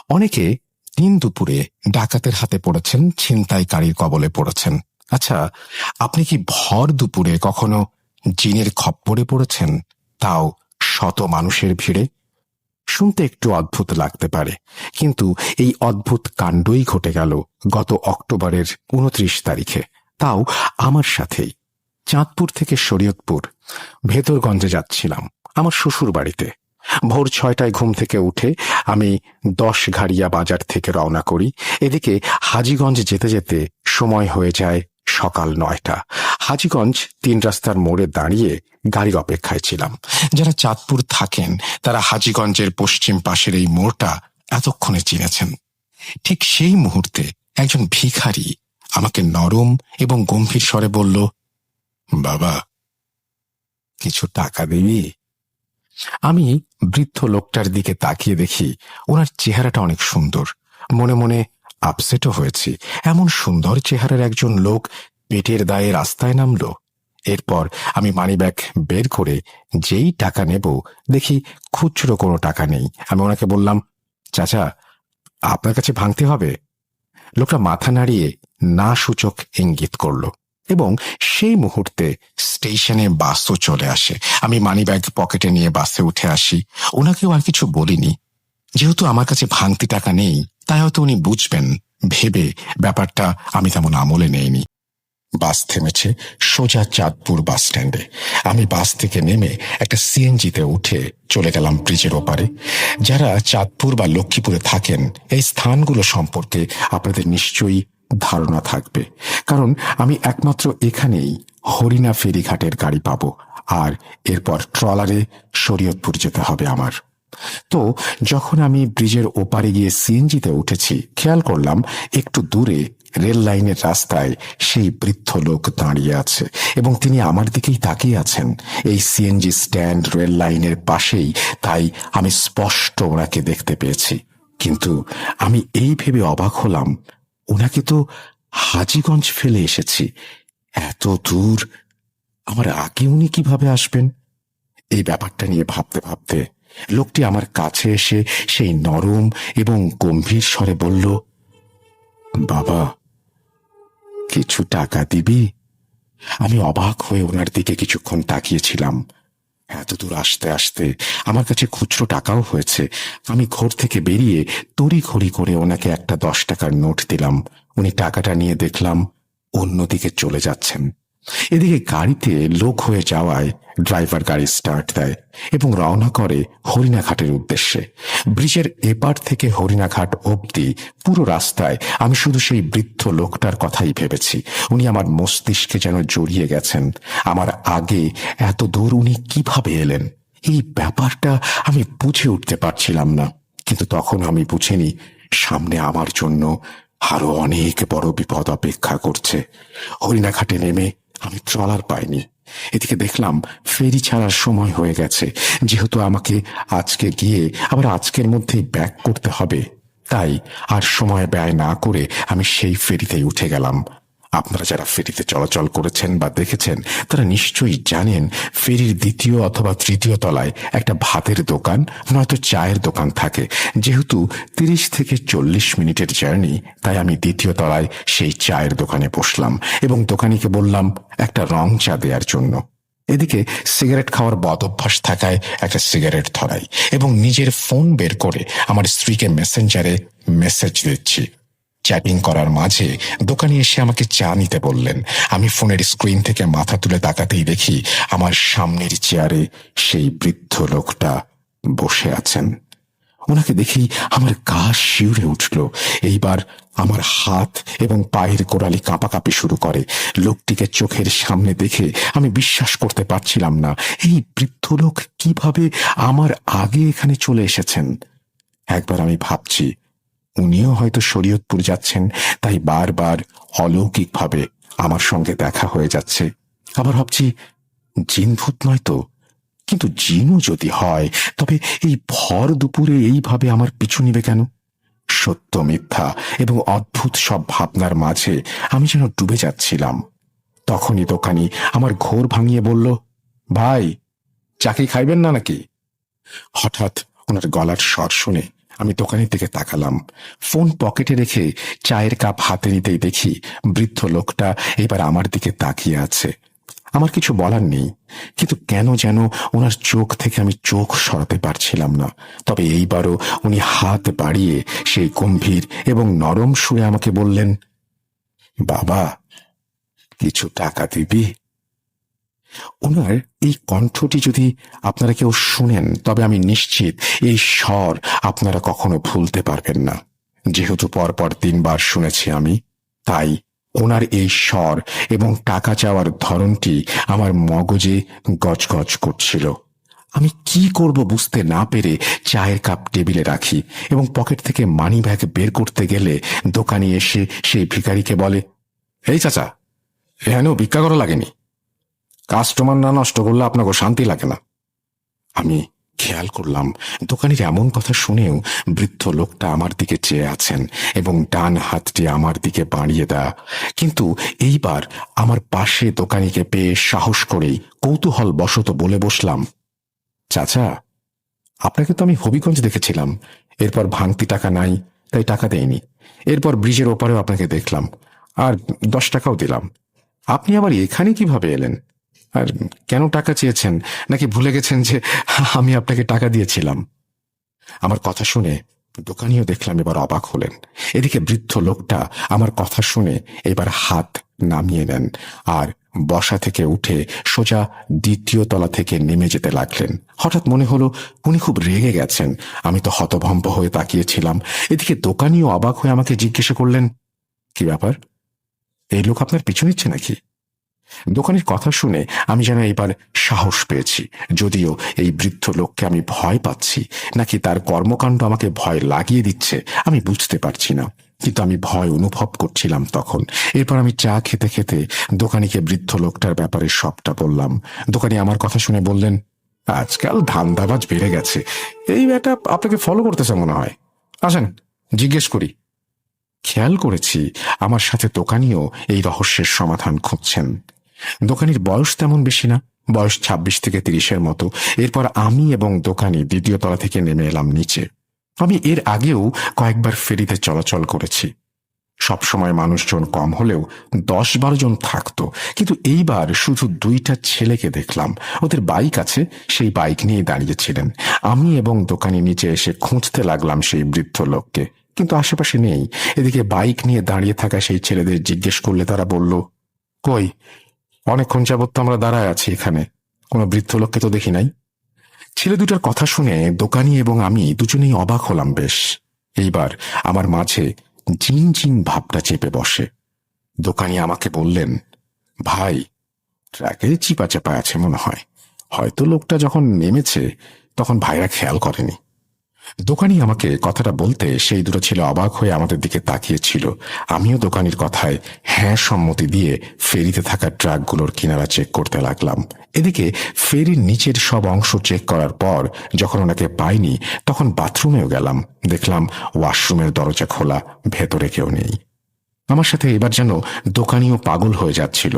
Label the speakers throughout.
Speaker 1: অনেকে দিন দুপুরে ডাকাতের হাতে পড়েছেন, ছিনতাইকারীর কবলে পড়েছেন। আচ্ছা, আপনি কি ভর দুপুরে কখনো জিনের খপ্পরে পড়েছেন, তাও শত মানুষের ভিড়ে? শুনতে একটু অদ্ভুত লাগতে পারে, কিন্তু এই অদ্ভুত কাণ্ডই ঘটে গেল গত অক্টোবরের 29 তারিখে, তাও আমার সাথেই। চাঁদপুর থেকে শরীয়তপুর ভেতরগঞ্জে যাচ্ছিলাম আমার শ্বশুর বাড়িতে। ভোর 6টায় ঘুম থেকে উঠে আমি 10 ঘাড়িয়া বাজার থেকে রওনা করি। এদিকে হাজীগঞ্জ যেতে যেতে সময় হয়ে যায় সকাল 9টা। হাজীগঞ্জ 3 রাস্তার মোড়ে দাঁড়িয়ে গাড়ির অপেক্ষায় ছিলাম। যারা চাঁদপুর থাকেন তারা হাজীগঞ্জের পশ্চিম পাশের এই মোড়টা এতক্ষণে চিনেছেন। ঠিক সেই মুহূর্তে একজন ভিখারি আমাকে নরম এবং গম্ভীর স্বরে বলল, বাবা, কিছু টাকা দিবি? আমি বৃদ্ধ লোকটার দিকে তাকিয়ে দেখি ওনার চেহারাটা অনেক সুন্দর। মনে মনে আপসেটও হয়েছি, এমন সুন্দর চেহারার একজন লোক পেটের দায়ে রাস্তায় নামলো। এরপর আমি মানিব্যাগ বের করে যেই টাকা নেব, দেখি খুচরো কোনো টাকা নেই। আমি ওনাকে বললাম, চাচা, আপনার কাছে ভাঙতে হবে? লোকটা মাথা নাড়িয়ে না সূচক ইঙ্গিত করল এবং সেই মুহূর্তে স্টেশনে বাসও চলে আসে। আমি মানিব্যাগ পকেটে নিয়ে বাসে উঠে আসি। ওনাকেও আর কিছু বলিনি। যেহেতু আমার কাছে ভাঙতি টাকা নেই, তাই হয়তো উনি বুঝবেন ভেবে ব্যাপারটা আমি তেমন আমলে নেইনি। বাস থেমেছে সোজা চাঁদপুর বাস স্ট্যান্ডে। আমি বাস থেকে নেমে একটা সিএনজিতে উঠে চলে গেলাম ব্রিজের ওপারে। যারা চাঁদপুর বা লক্ষ্মীপুরে থাকেন, এই স্থানগুলো সম্পর্কে আপনাদের নিশ্চয়ই ধারণা থাকবে, কারণ আমি একমাত্র এখানেই হরিণা ফেরিঘাটের গাড়ি পাবো, আর এরপর ট্রলারে শরীয়তপুর যেতে হবে আমার। তো যখন আমি ব্রিজের ওপারে গিয়ে সিএনজিতে উঠেছি, খেয়াল করলাম একটু দূরে রেল লাইনের রাস্তায় সেই বৃদ্ধ লোক দাঁড়িয়ে আছে এবং তিনি আমার দিকেই তাকিয়ে আছেন। এই সিএনজি স্ট্যান্ড রেল লাইনের পাশেই, তাই আমি স্পষ্ট ওনাকে দেখতে পেয়েছি। কিন্তু আমি এই ভেবে অবাক হলাম, ওনাকে তো হাজীগঞ্জ ফেলে এসেছি, এত দূর আমার আগে উনি কিভাবে আসবেন? এই ব্যাপারটা নিয়ে ভাবতে ভাবতে লোকটি আমার কাছে এসে সেই নরম এবং গম্ভীর স্বরে বলল, বাবা, কিছু টাকা দিবি? আমি অবাক হয়ে ওনার দিকে কিছুক্ষণ তাকিয়েছিলাম। এত দূর আসতে আসতে আমার কাছে খুচরো টাকাও হয়েছে। আমি ঘর থেকে বেরিয়ে তড়িঘড়ি করে ওনাকে একটা 10 টাকার নোট দিলাম। উনি টাকাটা নিয়ে দেখলাম অন্যদিকে চলে যাচ্ছেন। এদিকে গাড়িতে লোক হয়ে যাওয়ায় ড্রাইভার গাড়ি স্টার্ট দেয় এবং রওনা করে হরিণাঘাটের উদ্দেশ্যে। ব্রিজের এপার থেকে হরিণাঘাট অবধি পুরো রাস্তায় আমি শুধু সেই বৃদ্ধ লোকটার কথাই ভেবেছি। উনি আমার মস্তিষ্কে যেন জড়িয়ে গেছেন। আমার আগে এত দূর উনি কিভাবে এলেন, এই ব্যাপারটা আমি বুঝে উঠতে পারছিলাম না। কিন্তু তখন আমি বুঝিনি সামনে আমার জন্য আরো অনেক বড় বিপদ অপেক্ষা করছে। হরিণাঘাটে নেমে আমি ট্রলার পাইনি। এদিকে দেখলাম ফেরি ছাড়ার সময় হয়ে গেছে। যেহেতু আমাকে আজকে গিয়ে আবার আজকের মধ্যেই ব্যাক করতে হবে, তাই আর সময় ব্যয় না করে আমি সেই ফেরিতেই উঠে গেলাম। আপনারা যারা ফেরিতে চলাচল করেছেন বা দেখেছেন, তারা নিশ্চয়ই জানেন ফেরির দ্বিতীয় অথবা তৃতীয় তলায় একটা ভাতের দোকান নয়তো চায়ের দোকান থাকে। যেহেতু 30 থেকে 40 মিনিটের জার্নি, তাই আমি দ্বিতীয় তলায় সেই চায়ের দোকানে বসলাম এবং দোকানিকে বললাম একটা রং চা দেওয়ার জন্য। এদিকে সিগারেট খাওয়ার বদ অভ্যাস থাকায় একটা সিগারেট ধরাই এবং নিজের ফোন বের করে আমার স্ত্রীকে মেসেঞ্জারে মেসেজ দিচ্ছি। চ্যাটিং করার মাঝে দোকানি এসে আমাকে চা নিতে বললেন। আমি ফোনের স্ক্রিন থেকে মাথা তুলে তাকাতেই দেখি আমার সামনের চেয়ারে সেই বৃদ্ধ লোকটা বসে আছেন। ওনাকে দেখেই আমার গা শিউরে উঠল। এইবার আমার হাত এবং পায়ের গোড়ালি কাঁপাকাঁপি শুরু করে। লোকটিকে চোখের সামনে দেখে আমি বিশ্বাস করতে পারছিলাম না, এই বৃদ্ধ লোক কিভাবে আমার আগে এখানে চলে এসেছেন। একবার আমি ভাবছি উনিও হয়তো শরীয়তপুর যাচ্ছেন, তাই বারবার অলৌকিকভাবে আমার সঙ্গে দেখা হয়ে যাচ্ছে। আবার ভাবছি জিন ভূত নয় তো, কিন্তু জিনও যদি হয় তবে এই ভর দুপুরে এইভাবে আমার পিছু নিবে কেন? সত্য মিথ্যা এবং অদ্ভুত সব ভাবনার মাঝে আমি যেন ডুবে যাচ্ছিলাম। তখনই দোকানি আমার ঘোর ভাঙিয়ে বলল, ভাই, চাকরি খাইবেন না নাকি? হঠাৎ ওনার গলার স্বর শুনে আমি দোকানের দিকে তাকালাম। ফোন পকেটে রেখে চায়ের কাপ হাতে নিতেই দেখি বৃদ্ধ লোকটা এবার আমার দিকে তাকিয়ে আছে। আমার কিছু বলার নেই, কিন্তু কেন যেন ওনার চোখ থেকে আমি চোখ সরাতে পারছিলাম না। তবে এইবারও উনি হাত বাড়িয়ে সেই গম্ভীর এবং নরম সুরে আমাকে বললেন, বাবা, কিছু টাকা দিবি? ওনার এই কণ্ঠটি যদি আপনারা কেউ শুনেন, তবে আমি নিশ্চিত এই স্বর আপনারা কখনো ভুলতে পারবেন না। যেহেতু পরপর 3 বার শুনেছি আমি, তাই ওনার এই স্বর এবং টাকা চাওয়ার ধরনটি আমার মগজে গজগজ করছিল। আমি কি করব বুঝতে না পেরে চায়ের কাপ টেবিলে রাখি এবং পকেট থেকে মানি ব্যাগ বের করতে গেলে দোকানি এসে সেই ভিখারিকে বলে, এই চাচা, এখানেও ভিক্ষা করা লাগেনি? কাস্টমার না নষ্ট করলে আপনাকে শান্তি লাগে না? আমি খেয়াল করলাম দোকানির এমন কথা শুনেও বৃদ্ধ লোকটা আমার দিকে চেয়ে আছেন এবং ডান হাতটি আমার দিকে বাড়িয়ে দেয়া। কিন্তু এইবার আমার পাশে দোকানিকে পেয়ে সাহস করেই কৌতূহল বশত বলে বসলাম, চাচা, আপনাকে তো আমি হবিগঞ্জ দেখেছিলাম, এরপর ভাঙতি টাকা নাই তাই টাকা দেয়নি। এরপর ব্রিজের ওপারেও আপনাকে দেখলাম, আর 10 টাকাও দিলাম। আপনি আবার এখানে কিভাবে এলেন? আর কেন টাকা চেয়েছেন? নাকি ভুলে গেছেন যে আমি আপনাকে টাকা দিয়েছিলাম? আমার কথা শুনে দোকানিও দেখলাম এবার অবাক হলেন। এদিকে বৃদ্ধ লোকটা আমার কথা শুনে এবার হাত নামিয়ে নেন আর বসা থেকে উঠে সোজা 2য় তলা থেকে নেমে যেতে লাগলেন। হঠাৎ মনে হলো উনি খুব রেগে গেছেন। আমি তো হতভম্ব হয়ে তাকিয়েছিলাম। এদিকে দোকানিও অবাক হয়ে আমাকে জিজ্ঞাসা করলেন, কি ব্যাপার, এই লোক আপনার পিছু নিচ্ছে নাকি? দোকানের কথা শুনে আমি যেন এবার সাহস পেয়েছি। যদিও এই বৃদ্ধ লোককে আমি ভয় পাচ্ছি নাকি তার কর্মকাণ্ড আমাকে ভয় লাগিয়ে দিচ্ছে আমি বুঝতে পারছি না, কিন্তু আমি ভয় অনুভব করছিলাম তখন। এরপর আমি চা খেতে খেতে দোকানিকে বৃদ্ধ লোকটার ব্যাপারে সবটা বললাম। দোকানি আমার কথা শুনে বললেন, আজকাল ধান্দাবাজ বেড়ে গেছে, এই ব্যাটা আপনাকে ফলো করতেছে মনে হয়। আসেন জিজ্ঞেস করি। খেয়াল করেছি আমার সাথে দোকানিও এই রহস্যের সমাধান খুঁজছেন। দোকানির বয়স তেমন বেশি না, বয়স 26 থেকে 30-এর মতো। এরপর আমি এবং দোকানি 2য় তলা থেকে নেমে এলাম নিচে। আমি এর আগেও কয়েকবার ফেরিতে চলাচল করেছি। সবসময় মানুষজন কম হলেও 10-12 জন থাকতো, কিন্তু এইবার শুধু 2টা ছেলেকে দেখলাম। ওদের বাইক আছে, সেই বাইক নিয়ে দাঁড়িয়েছিলেন। আমি এবং দোকানি নিচে এসে খুঁজতে লাগলাম সেই বৃদ্ধ লোককে, কিন্তু আশেপাশে নেই। এদিকে বাইক নিয়ে দাঁড়িয়ে থাকা সেই ছেলেদের জিজ্ঞেস করলে তারা বলল, কই, অনেকক্ষণ যাবৎ তো আমরা দাঁড়ায় আছি এখানে, কোনো বৃদ্ধ লোককে তো দেখি নাই। ছেলে দুটার কথা শুনে দোকানি এবং আমি দুজনেই অবাক হলাম বেশ। এইবার আমার মাঝে জিন জিন ভাবটা চেপে বসে। দোকানি আমাকে বললেন, ভাই, ট্র্যাকে চিপা চাপা আছে মনে হয়, হয়তো লোকটা যখন নেমেছে তখন ভাইরা খেয়াল করেনি। দোকানি আমাকে কথাটা বলতে সেই দুটো ছেলে অবাক হয়ে আমাদের দিকে তাকিয়েছিল। আমিও দোকানির কথায় হ্যাঁ সম্মতি দিয়ে ফেরিতে থাকা ট্রাকগুলোর কিনারা চেক করতে লাগলাম। এদিকে ফেরির নিচের সব অংশ চেক করার পর যখন ওনাকে পাইনি, তখন বাথরুমেও গেলাম। দেখলাম ওয়াশরুমের দরজা খোলা, ভেতরে কেউ নেই। আমার সাথে এবার যেন দোকানিও পাগল হয়ে যাচ্ছিল।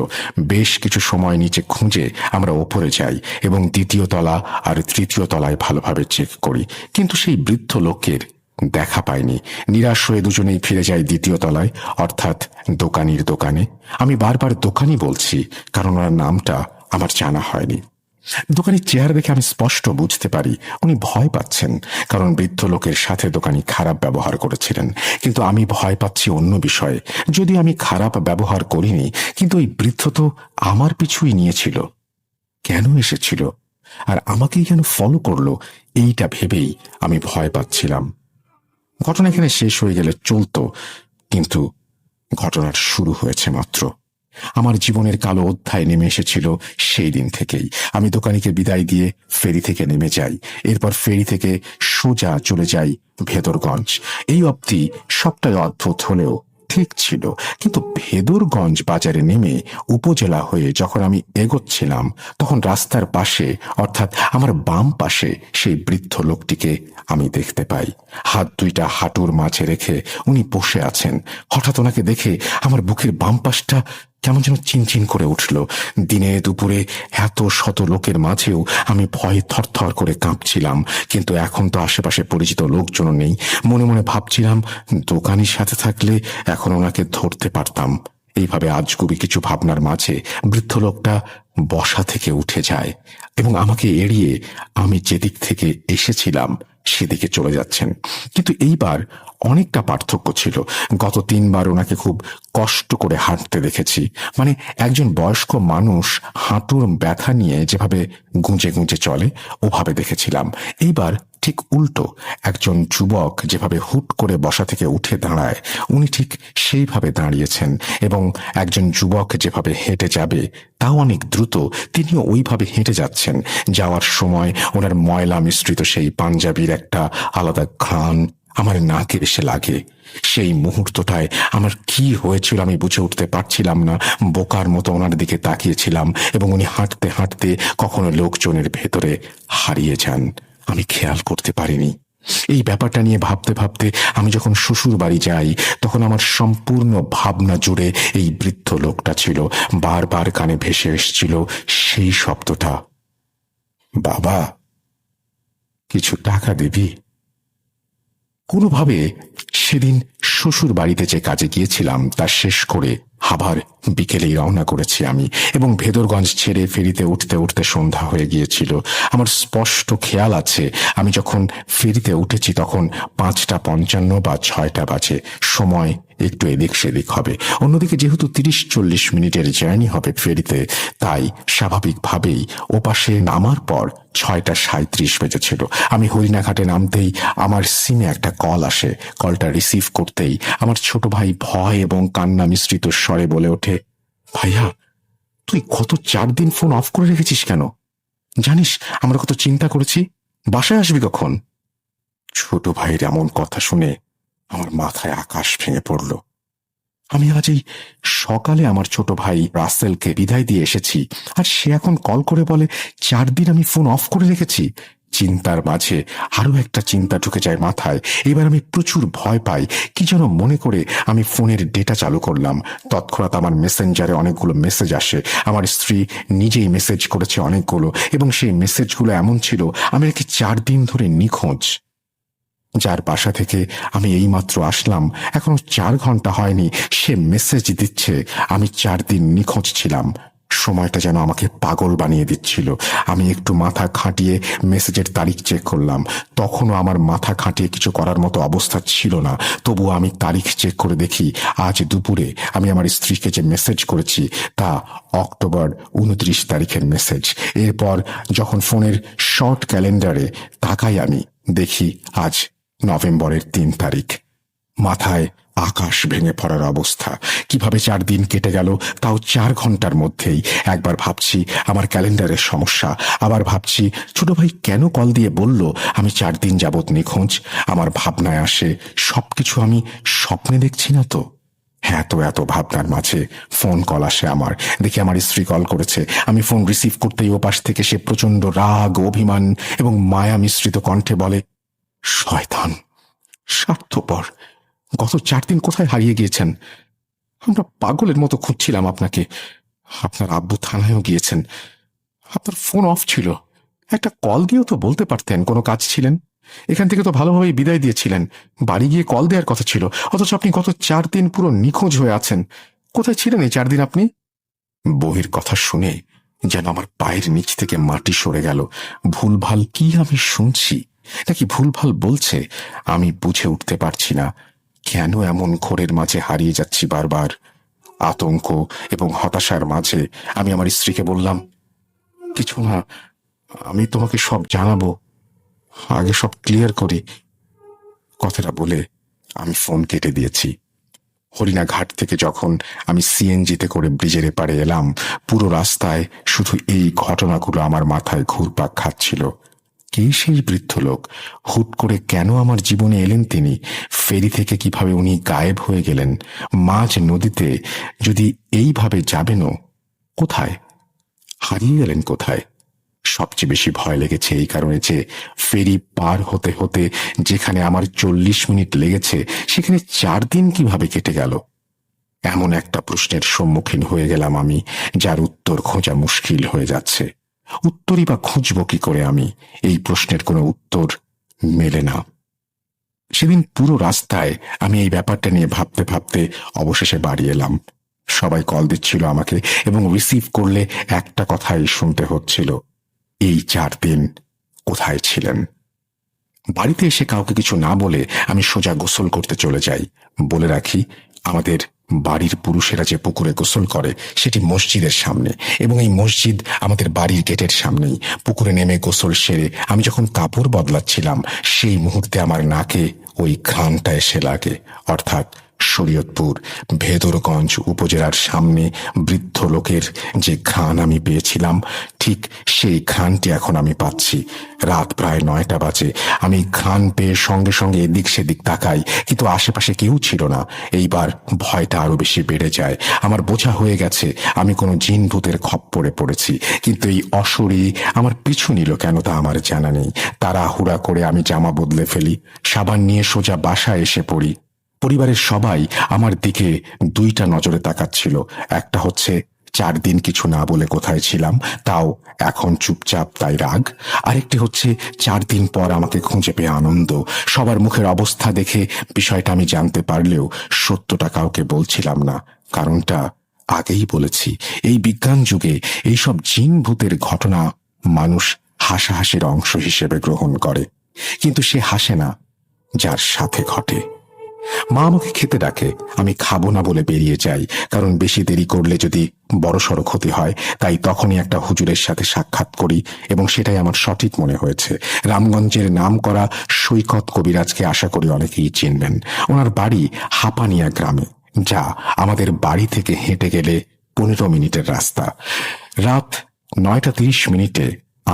Speaker 1: বেশ কিছু সময় নিচে খুঁজে আমরা ওপরে যাই এবং 2য় তলা আর 3য় তলায় ভালোভাবে চেক করি, কিন্তু সেই বৃদ্ধ লোকের দেখা পাইনি। নিরাশ হয়ে দুজনেই ফিরে যাই 2য় তলায়, অর্থাৎ দোকানির দোকানে। আমি বারবার দোকানি বলছি কারণ ওনার নামটা আমার জানা হয়নি। দোকানির চেহারা দেখে আমি স্পষ্ট বুঝতে পারি উনি ভয় পাচ্ছেন, কারণ বৃদ্ধ লোকের সাথে দোকানি খারাপ ব্যবহার করেছিলেন। কিন্তু আমি ভয় পাচ্ছি অন্য বিষয়ে। যদি আমি খারাপ ব্যবহার করিনি, কিন্তু ওই বৃদ্ধ তো আমার পিছুই নিয়েছিল। কেন এসেছিল আর আমাকেই কেন ফলো করলো, এইটা ভেবেই আমি ভয় পাচ্ছিলাম। ঘটনা এখানে শেষ হয়ে গেলে চলতো, কিন্তু ঘটনার শুরু হয়েছে মাত্র। আমার জীবনের কালো অধ্যায় নেমে এসেছিল সেই দিন থেকেই। আমি দোকানিকে বিদায় দিয়ে ফেরি থেকে নেমে যাই। এরপর ফেরি থেকে সোজা চলে যাই ভেদরগঞ্জ। এই অবধি সবটাই অদ্ভুত হলেও ঠিক ছিল, কিন্তু ভেদরগঞ্জ বাজারে নেমে উপজেলা হয়ে যখন আমি এগোচ্ছিলাম, তখন রাস্তার পাশে, অর্থাৎ আমার বাম পাশে, সেই বৃদ্ধ লোকটিকে আমি দেখতে পাই। হাত 2টা হাঁটুর মাঝে রেখে উনি বসে আছেন। হঠাৎ ওনাকে দেখে আমার বুকের বাম পাশটা কেমন যেন চিনচিন করে উঠল। দিনে দুপুরে এত শত লোকের মাঝেও আমি ভয়ে থরথর করে কাঁপছিলাম। কিন্তু এখন তো আশেপাশে পরিচিত লোকজনও নেই। মনে মনে ভাবছিলাম, দোকানির সাথে থাকলে এখন ওনাকে ধরতে পারতাম। এইভাবে আজগুবি কিছু ভাবনার মাঝে বৃদ্ধ লোকটা বসা থেকে উঠে যায় এবং আমাকে এড়িয়ে আমি যেদিক থেকে এসেছিলাম সেদিকে চলে যাচ্ছেন। কিন্তু এইবার অনেকটা পার্থক্য ছিল। গত 3বার ওনাকে খুব কষ্ট করে হাঁটতে দেখেছি। মানে একজন বয়স্ক মানুষ হাঁটুর ব্যথা নিয়ে যেভাবে গুঁজে গুঁজে চলে ওভাবে দেখেছিলাম। এইবার ঠিক উল্টো, একজন যুবক যেভাবে হুট করে বসা থেকে উঠে দাঁড়ায় উনি ঠিক সেইভাবে দাঁড়িয়েছেন, এবং একজন যুবক যেভাবে হেঁটে যাবে তাও অনেক দ্রুত তিনিও ওইভাবে হেঁটে যাচ্ছেন। যাওয়ার সময় ওনার ময়লা মিশ্রিত সেই পাঞ্জাবির একটা আলাদা ঘ্রাণ আমার নাকে এসে লাগে। সেই মুহূর্তটায় আমার কি হয়েছিল আমি বুঝে উঠতে পারছিলাম না। বোকার মতো ওনার দিকে তাকিয়েছিলাম এবং উনি হাঁটতে হাঁটতে কখনো লোকজনের ভেতরে হারিয়ে যান। আমি খেয়াল করতে পারিনি। এই ব্যাপারটা নিয়ে ভাবতে ভাবতে আমি যখন শ্বশুর বাড়ি যাই তখন আমার সম্পূর্ণ ভাবনা জুড়ে এই বৃদ্ধ লোকটা ছিল। বারবার কানে ভেসে এসেছিল সেই শব্দটা, বাবা কিছু টাকা দিবি। কোনোভাবে সেদিন শ্বশুর বাড়িতে যে কাজে গিয়েছিলাম তা শেষ করে আবার বিকেলেই রওনা করেছি আমি, এবং ভেদরগঞ্জ ছেড়ে ফেরিতে উঠতে উঠতে সন্ধ্যা হয়ে গিয়েছিল। আমার স্পষ্ট খেয়াল আছে আমি যখন ফেরিতে উঠেছি তখন 5:55 বা 6টা বাজে। সময় একটু এদিক সেদিক হবে। অন্যদিকে যেহেতু 30-40 মিনিটের জার্নি হবে ফেরিতে, তাই স্বাভাবিকভাবেই ওপাশে নামার পর 6:37 বেজেছিল। আমি হরিণাঘাটে নামতেই আমার সিমে একটা কল আসে। কলটা রিসিভ করতেই আমার ছোট ভাই ভয় এবং কান্না মিশ্রিত স্বরে বলে ওঠে, ভাইয়া তুই গত 4 দিন ফোন অফ করে রেখেছিস কেন? জানিস আমরা কত চিন্তা করেছি, বাসায় আসবি কখন? ছোট ভাইয়ের এমন কথা শুনে আমার মাথায় আকাশ ভেঙে পড়ল। আমি আজ এই সকালে আমার ছোট ভাই রাসেলকে বিদায় দিয়ে এসেছি, আর সে এখন কল করে বলে 4 দিন আমি ফোন অফ করে রেখেছি। চিন্তার মাঝে আরো একটা চিন্তা ঢুকে যায় মাথায়। এবার আমি প্রচুর ভয় পাই। কি যেন মনে করে আমি ফোনের ডেটা চালু করলাম। তৎক্ষণাৎ আমার মেসেঞ্জারে অনেকগুলো মেসেজ আসে। আমার স্ত্রী নিজেই মেসেজ করেছে অনেকগুলো, এবং সেই মেসেজগুলো এমন ছিল আমি নাকি 4 দিন ধরে নিখোঁজ। যার বাসা থেকে আমি এইমাত্র আসলাম এখনো 4 ঘন্টা হয়নি, সে মেসেজ দিচ্ছে আমি 4 দিন নিখোঁজ ছিলাম। সময়টা যেন আমাকে পাগল বানিয়ে দিচ্ছিল। আমি একটু মাথা খাটিয়ে মেসেজের তারিখ চেক করলাম। তখনও আমার মাথা খাটিয়ে কিছু করার মতো অবস্থা ছিল না। তবুও আমি তারিখ চেক করে দেখি আজ দুপুরে আমি আমার স্ত্রীকে যে মেসেজ করেছি তা অক্টোবর 29 তারিখের মেসেজ। এরপর যখন ফোনের শর্ট ক্যালেন্ডারে তাকাই আমি দেখি আজ নভেম্বরের 3 তারিখ। মাথায় আকাশ ভেঙে পড়ার অবস্থা। কিভাবে 4 দিন কেটে গেল তাও 4 ঘন্টার মধ্যেই। একবার ভাবছি আমার ক্যালেন্ডারের সমস্যা, আবার ভাবছি ছোট ভাই কেন কল দিয়ে বলল আমি 4 দিন যাবৎ নিখোঁজ। আমার ভাবনায় আসে সবকিছু আমি স্বপ্নে দেখছি না তো। এত ভাবনার মাঝে ফোন কল আসে আমার। দেখি আমার স্ত্রী কল করেছে। আমি ফোন রিসিভ করতেই ওপাশ থেকে সে প্রচন্ড রাগ, অভিমান এবং মায়া মিশ্রিত কণ্ঠে বলে, শয়তান, স্বার্থপর, গত 4 দিন কোথায় হারিয়ে গিয়েছেন? আমরা পাগলের মতো খুঁজছিলাম আপনাকে। আপনার আব্বু থানায়ও গিয়েছেন। আপনার ফোন অফ ছিল। একটা কল দিয়েও তো বলতে পারতেন কোনো কাজ ছিলেন। এখান থেকে তো ভালোভাবেই বিদায় দিয়েছিলেন। বাড়ি গিয়ে কল দেওয়ার কথা ছিল, অথচ আপনি গত 4 দিন পুরো নিখোঁজ হয়ে আছেন। কোথায় ছিলেন এই 4 দিন আপনি? বউয়ের কথা শুনে যেন আমার পায়ের নিচ থেকে মাটি সরে গেল। ভুলভাল কি আমি শুনছি নাকি ভুলভাল বলছে আমি বুঝে উঠতে পারছি না। কেন এমন ঘোরের মাঝে হারিয়ে যাচ্ছি বারবার? আতঙ্ক এবং হতাশার মাঝে আমি আমার স্ত্রীকে বললাম, কিছু না, আমি তোমাকে সব জানাবো, আগে সব ক্লিয়ার করি। কথাটা বলে আমি ফোন কেটে দিয়েছি। হরিণাঘাট থেকে যখন আমি সিএনজিতে করে ব্রিজের এপারে এলাম, পুরো রাস্তায় শুধু এই ঘটনাগুলো আমার মাথায় ঘুরপাক খাচ্ছিল। কে সেই বৃদ্ধ লোক? হুট করে কেন আমার জীবনে এলেন তিনি? ফেরি থেকে কিভাবে উনি গায়েব হয়ে গেলেন? মাঝ নদীতে যদি এইভাবে যাবেনও, কোথায় হারিয়ে গেলেন? কোথায়? সবচেয়ে বেশি ভয় লেগেছে এই কারণে যে ফেরি পার হতে হতে যেখানে আমার 40 মিনিট লেগেছে সেখানে 4 দিন কিভাবে কেটে গেল। এমন একটা প্রশ্নের সম্মুখীন হয়ে গেলাম আমি, যার উত্তর খোঁজা মুশকিল হয়ে যাচ্ছে। উত্তরই বা খুঁজব কি করে আমি? এই প্রশ্নের কোনো উত্তর মেলে না। সেদিন পুরো রাস্তায় আমি এই ব্যাপারটা নিয়ে ভাবতে ভাবতে অবশেষে বাড়ি এলাম। সবাই কল দিচ্ছিল আমাকে এবং রিসিভ করলে একটা কথাই শুনতে হচ্ছিল, এই 4 দিন কোথায় ছিলেন? বাড়িতে এসে কাউকে কিছু না বলে আমি সোজা গোসল করতে চলে যাই। বলে রাখি, আমাদের বাড়ির পুরুষেরা যে পুকুরে গোসল করে সেটি মসজিদের সামনে, এবং এই মসজিদ আমাদের বাড়ির গেটের সামনেই। পুকুরে নেমে গোসল সেরে আমি যখন কাপড় বদলাচ্ছিলাম, সেই মুহূর্তে আমার নাকে ওই ঘ্রাণটা এসে লাগে। অর্থাৎ শরীয়তপুর ভেদরগঞ্জ উপজেলার সামনে বৃদ্ধ লোকের যে ঘ্রাণ আমি পেয়েছিলাম, ঠিক সেই ঘ্রাণটি এখন আমি পাচ্ছি। রাত প্রায় 9টা বাজে। আমি ঘ্রাণ পেয়ে সঙ্গে সঙ্গে এদিক সেদিক তাকাই, কিন্তু আশেপাশে কেউ ছিল না। এইবার ভয়টা আরো বেশি বেড়ে যায়। আমার বোঝা হয়ে গেছে আমি কোনো জিন ভূতের খপ্পরে পড়েছি, কিন্তু এই অশরী আমার পিছু নিল কেন তা আমার জানা নেই। তাড়াহুড়া করে আমি জামা বদলে ফেলি, সাবান নিয়ে সোজা বাসায় এসে পড়ি। পরিবারের সবাই আমার দিকে 2টা নজরে তাকাচ্ছিল। একটা হচ্ছে 4 দিন কিছু না বলে কোথায় ছিলাম, তাও এখন চুপচাপ তাই রাগ। আরেকটি হচ্ছে 4 দিন পর আমাকে খুঁজে পেয়ে আনন্দ। সবার মুখের অবস্থা দেখে বিষয়টা আমি জানতে পারলেও সত্যটা কাউকে বলছিলাম না। কারণটা আগেই বলেছি, এই বিজ্ঞান যুগে এইসব জিন ভূতের ঘটনা মানুষ হাসাহাসির অংশ হিসেবে গ্রহণ করে, কিন্তু সে হাসে না যার সাথে ঘটে। মা আমাকে খেতে ডাকে, আমি খাবো না বলে বেরিয়ে যাই, কারণ বেশি দেরি করলে যদি বড়সড় ক্ষতি হয়। তাই তখনই একটা হুজুরের সাথে সাক্ষাৎ করি, এবং সেটাই আমার সঠিক মনে হয়েছে। রামগঞ্জের নাম করা সৈকত কবিরাজকে আশা করি অনেকেই চিনবেন। ওনার বাড়ি হাপানিয়া গ্রামে, যা আমাদের বাড়ি থেকে হেঁটে গেলে 15 মিনিটের রাস্তা। রাত 9টা 30 মিনিটে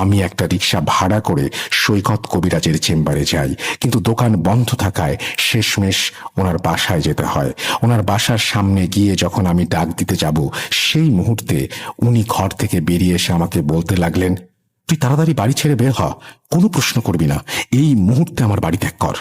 Speaker 1: আমি একটা রিক্সা ভাড়া করে সৈকত কবিরাজের চেম্বারে যাই, কিন্তু দোকান বন্ধ থাকায় শেষমেশ ওনার বাসায় যেতে হয়। ওনার বাসার সামনে গিয়ে যখন আমি ডাক দিতে যাব, সেই মুহূর্তে উনি ঘর থেকে বেরিয়ে এসে আমাকে বলতে লাগলেন, তুই তাড়াতাড়ি বাড়ি ছেড়ে বের হ, কোনো প্রশ্ন করবি না, এই মুহূর্তে আমার বাড়ি ত্যাগ কর।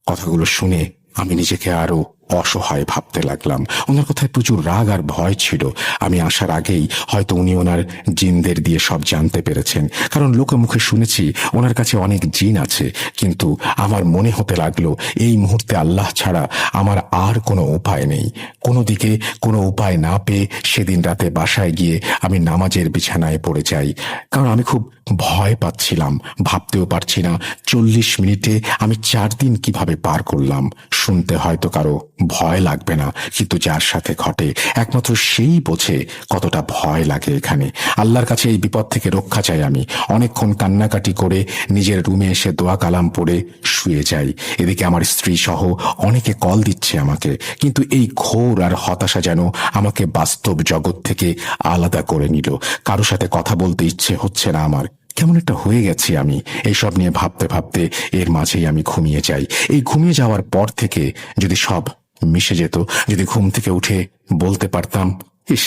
Speaker 1: কথাগুলো শুনে আমি নিজেকে আরো অসহায় ভাবতে লাগলাম। ওনার কথায় প্রচুর রাগ আর ভয় ছিল। আমি আসার আগেই হয়তো উনি ওনার জিনদের দিয়ে সব জানতে পেরেছেন, কারণ লোকে মুখে শুনেছি ওনার কাছে অনেক জিন আছে। কিন্তু আমার মনে হতে লাগলো এই মুহূর্তে আল্লাহ ছাড়া আমার আর কোনো উপায় নেই। কোনো দিকে কোনো উপায় না পেয়ে সেদিন রাতে বাসায় গিয়ে আমি নামাজের বিছানায় পড়ে যাই, কারণ আমি খুব ভয় পাচ্ছিলাম। ভাবতেও পারছি না 40 মিনিটে আমি 4 দিন কিভাবে পার করলাম। শুনতে হয়তো কারো ভয় লাগবে না, কিন্তু যার সাথে ঘটে একমাত্র সেই বোঝে কতটা ভয় লাগে এখানে। আল্লাহর কাছে এই বিপদ থেকে রক্ষা চাই আমি। অনেকক্ষণ কান্নাকাটি করে নিজের রুমে এসে দোয়া কালাম পড়ে শুয়ে যাই। এদিকে আমার স্ত্রী সহ অনেকে কল দিচ্ছে আমাকে, কিন্তু এই ঘোর আর হতাশা যেন আমাকে বাস্তব জগৎ থেকে আলাদা করে নিল। কারো সাথে কথা বলতে ইচ্ছে হচ্ছে না আমার। কেমন একটা হয়ে গেছি আমি। এইসব নিয়ে ভাবতে ভাবতে এর মাঝেই আমি ঘুমিয়ে যাই। এই ঘুমিয়ে যাওয়ার পর থেকে যদি সব মিশে যেত, যদি ঘুম থেকে উঠে বলতে পারতাম, ইস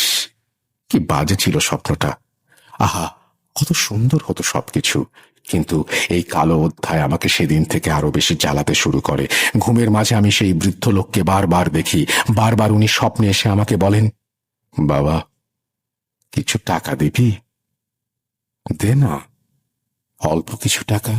Speaker 1: কি বাজে ছিল স্বপ্নটা, আহা কত সুন্দর হতো সবকিছু। কিন্তু এই কালো অধ্যায় আমাকে সেদিন থেকে আরো বেশি জ্বালাতে শুরু করে। ঘুমের মাঝে আমি সেই বৃদ্ধ লোককে বারবার দেখি। বারবার উনি স্বপ্নে এসে আমাকে বলেন, বাবা কিছু টাকা দিবি, দে না অল্প কিছু টাকা।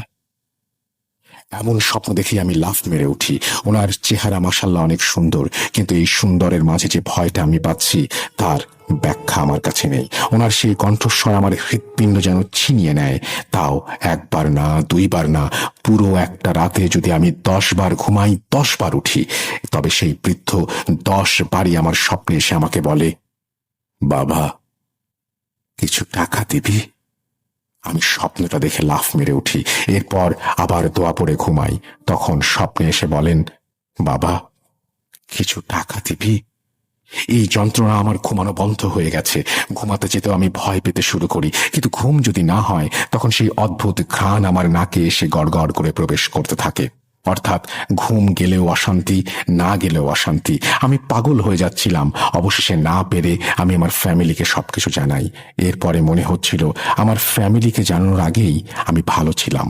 Speaker 1: এমন স্বপ্ন দেখি আমি লাফ মেরে উঠি। ওনার চেহারা মাশাআল্লাহ অনেক সুন্দর, কিন্তু এই সুন্দরের মাঝে যে ভয়টা আমি পাচ্ছি তার ব্যাখ্যা আমার কাছে নেই। ওনার সেই কণ্ঠস্বর আমার হৃৎপিণ্ড যেন ছিনিয়ে নেয়। তাও 1 বার না 2 বার না, পুরো একটা রাতে যদি আমি 10 বার ঘুমাই, 10 বার উঠি, তবে সেই বৃদ্ধ 10 বারই আমার স্বপ্নে এসে আমাকে বলে, বাবা কিছু টাকা দিবি। আমি স্বপ্নটা দেখে লাফ মেরে উঠি। এরপর আবার দোয়া পড়ে ঘুমাই। তখন স্বপ্নে এসে বলেন, বাবা কিছু টাকা দিবি। এই যন্ত্রণা আমার ঘুমানো বন্ধ হয়ে গেছে। ঘুমাতে যেতেও আমি ভয় পেতে শুরু করি, কিন্তু ঘুম যদি না হয় তখন সেই অদ্ভুত ঘ্রাণ আমার নাকে এসে গড়গড় করে প্রবেশ করতে থাকে। অর্থাৎ ঘুম গেলেও অশান্তি, না গেলেও অশান্তি। আমি পাগল হয়ে যাচ্ছিলাম। অবশেষে না পেরে আমি আমার ফ্যামিলিকে সবকিছু জানাই। এরপরে মনে হচ্ছিল আমার ফ্যামিলিকে জানানোর আগেই আমি ভালো ছিলাম।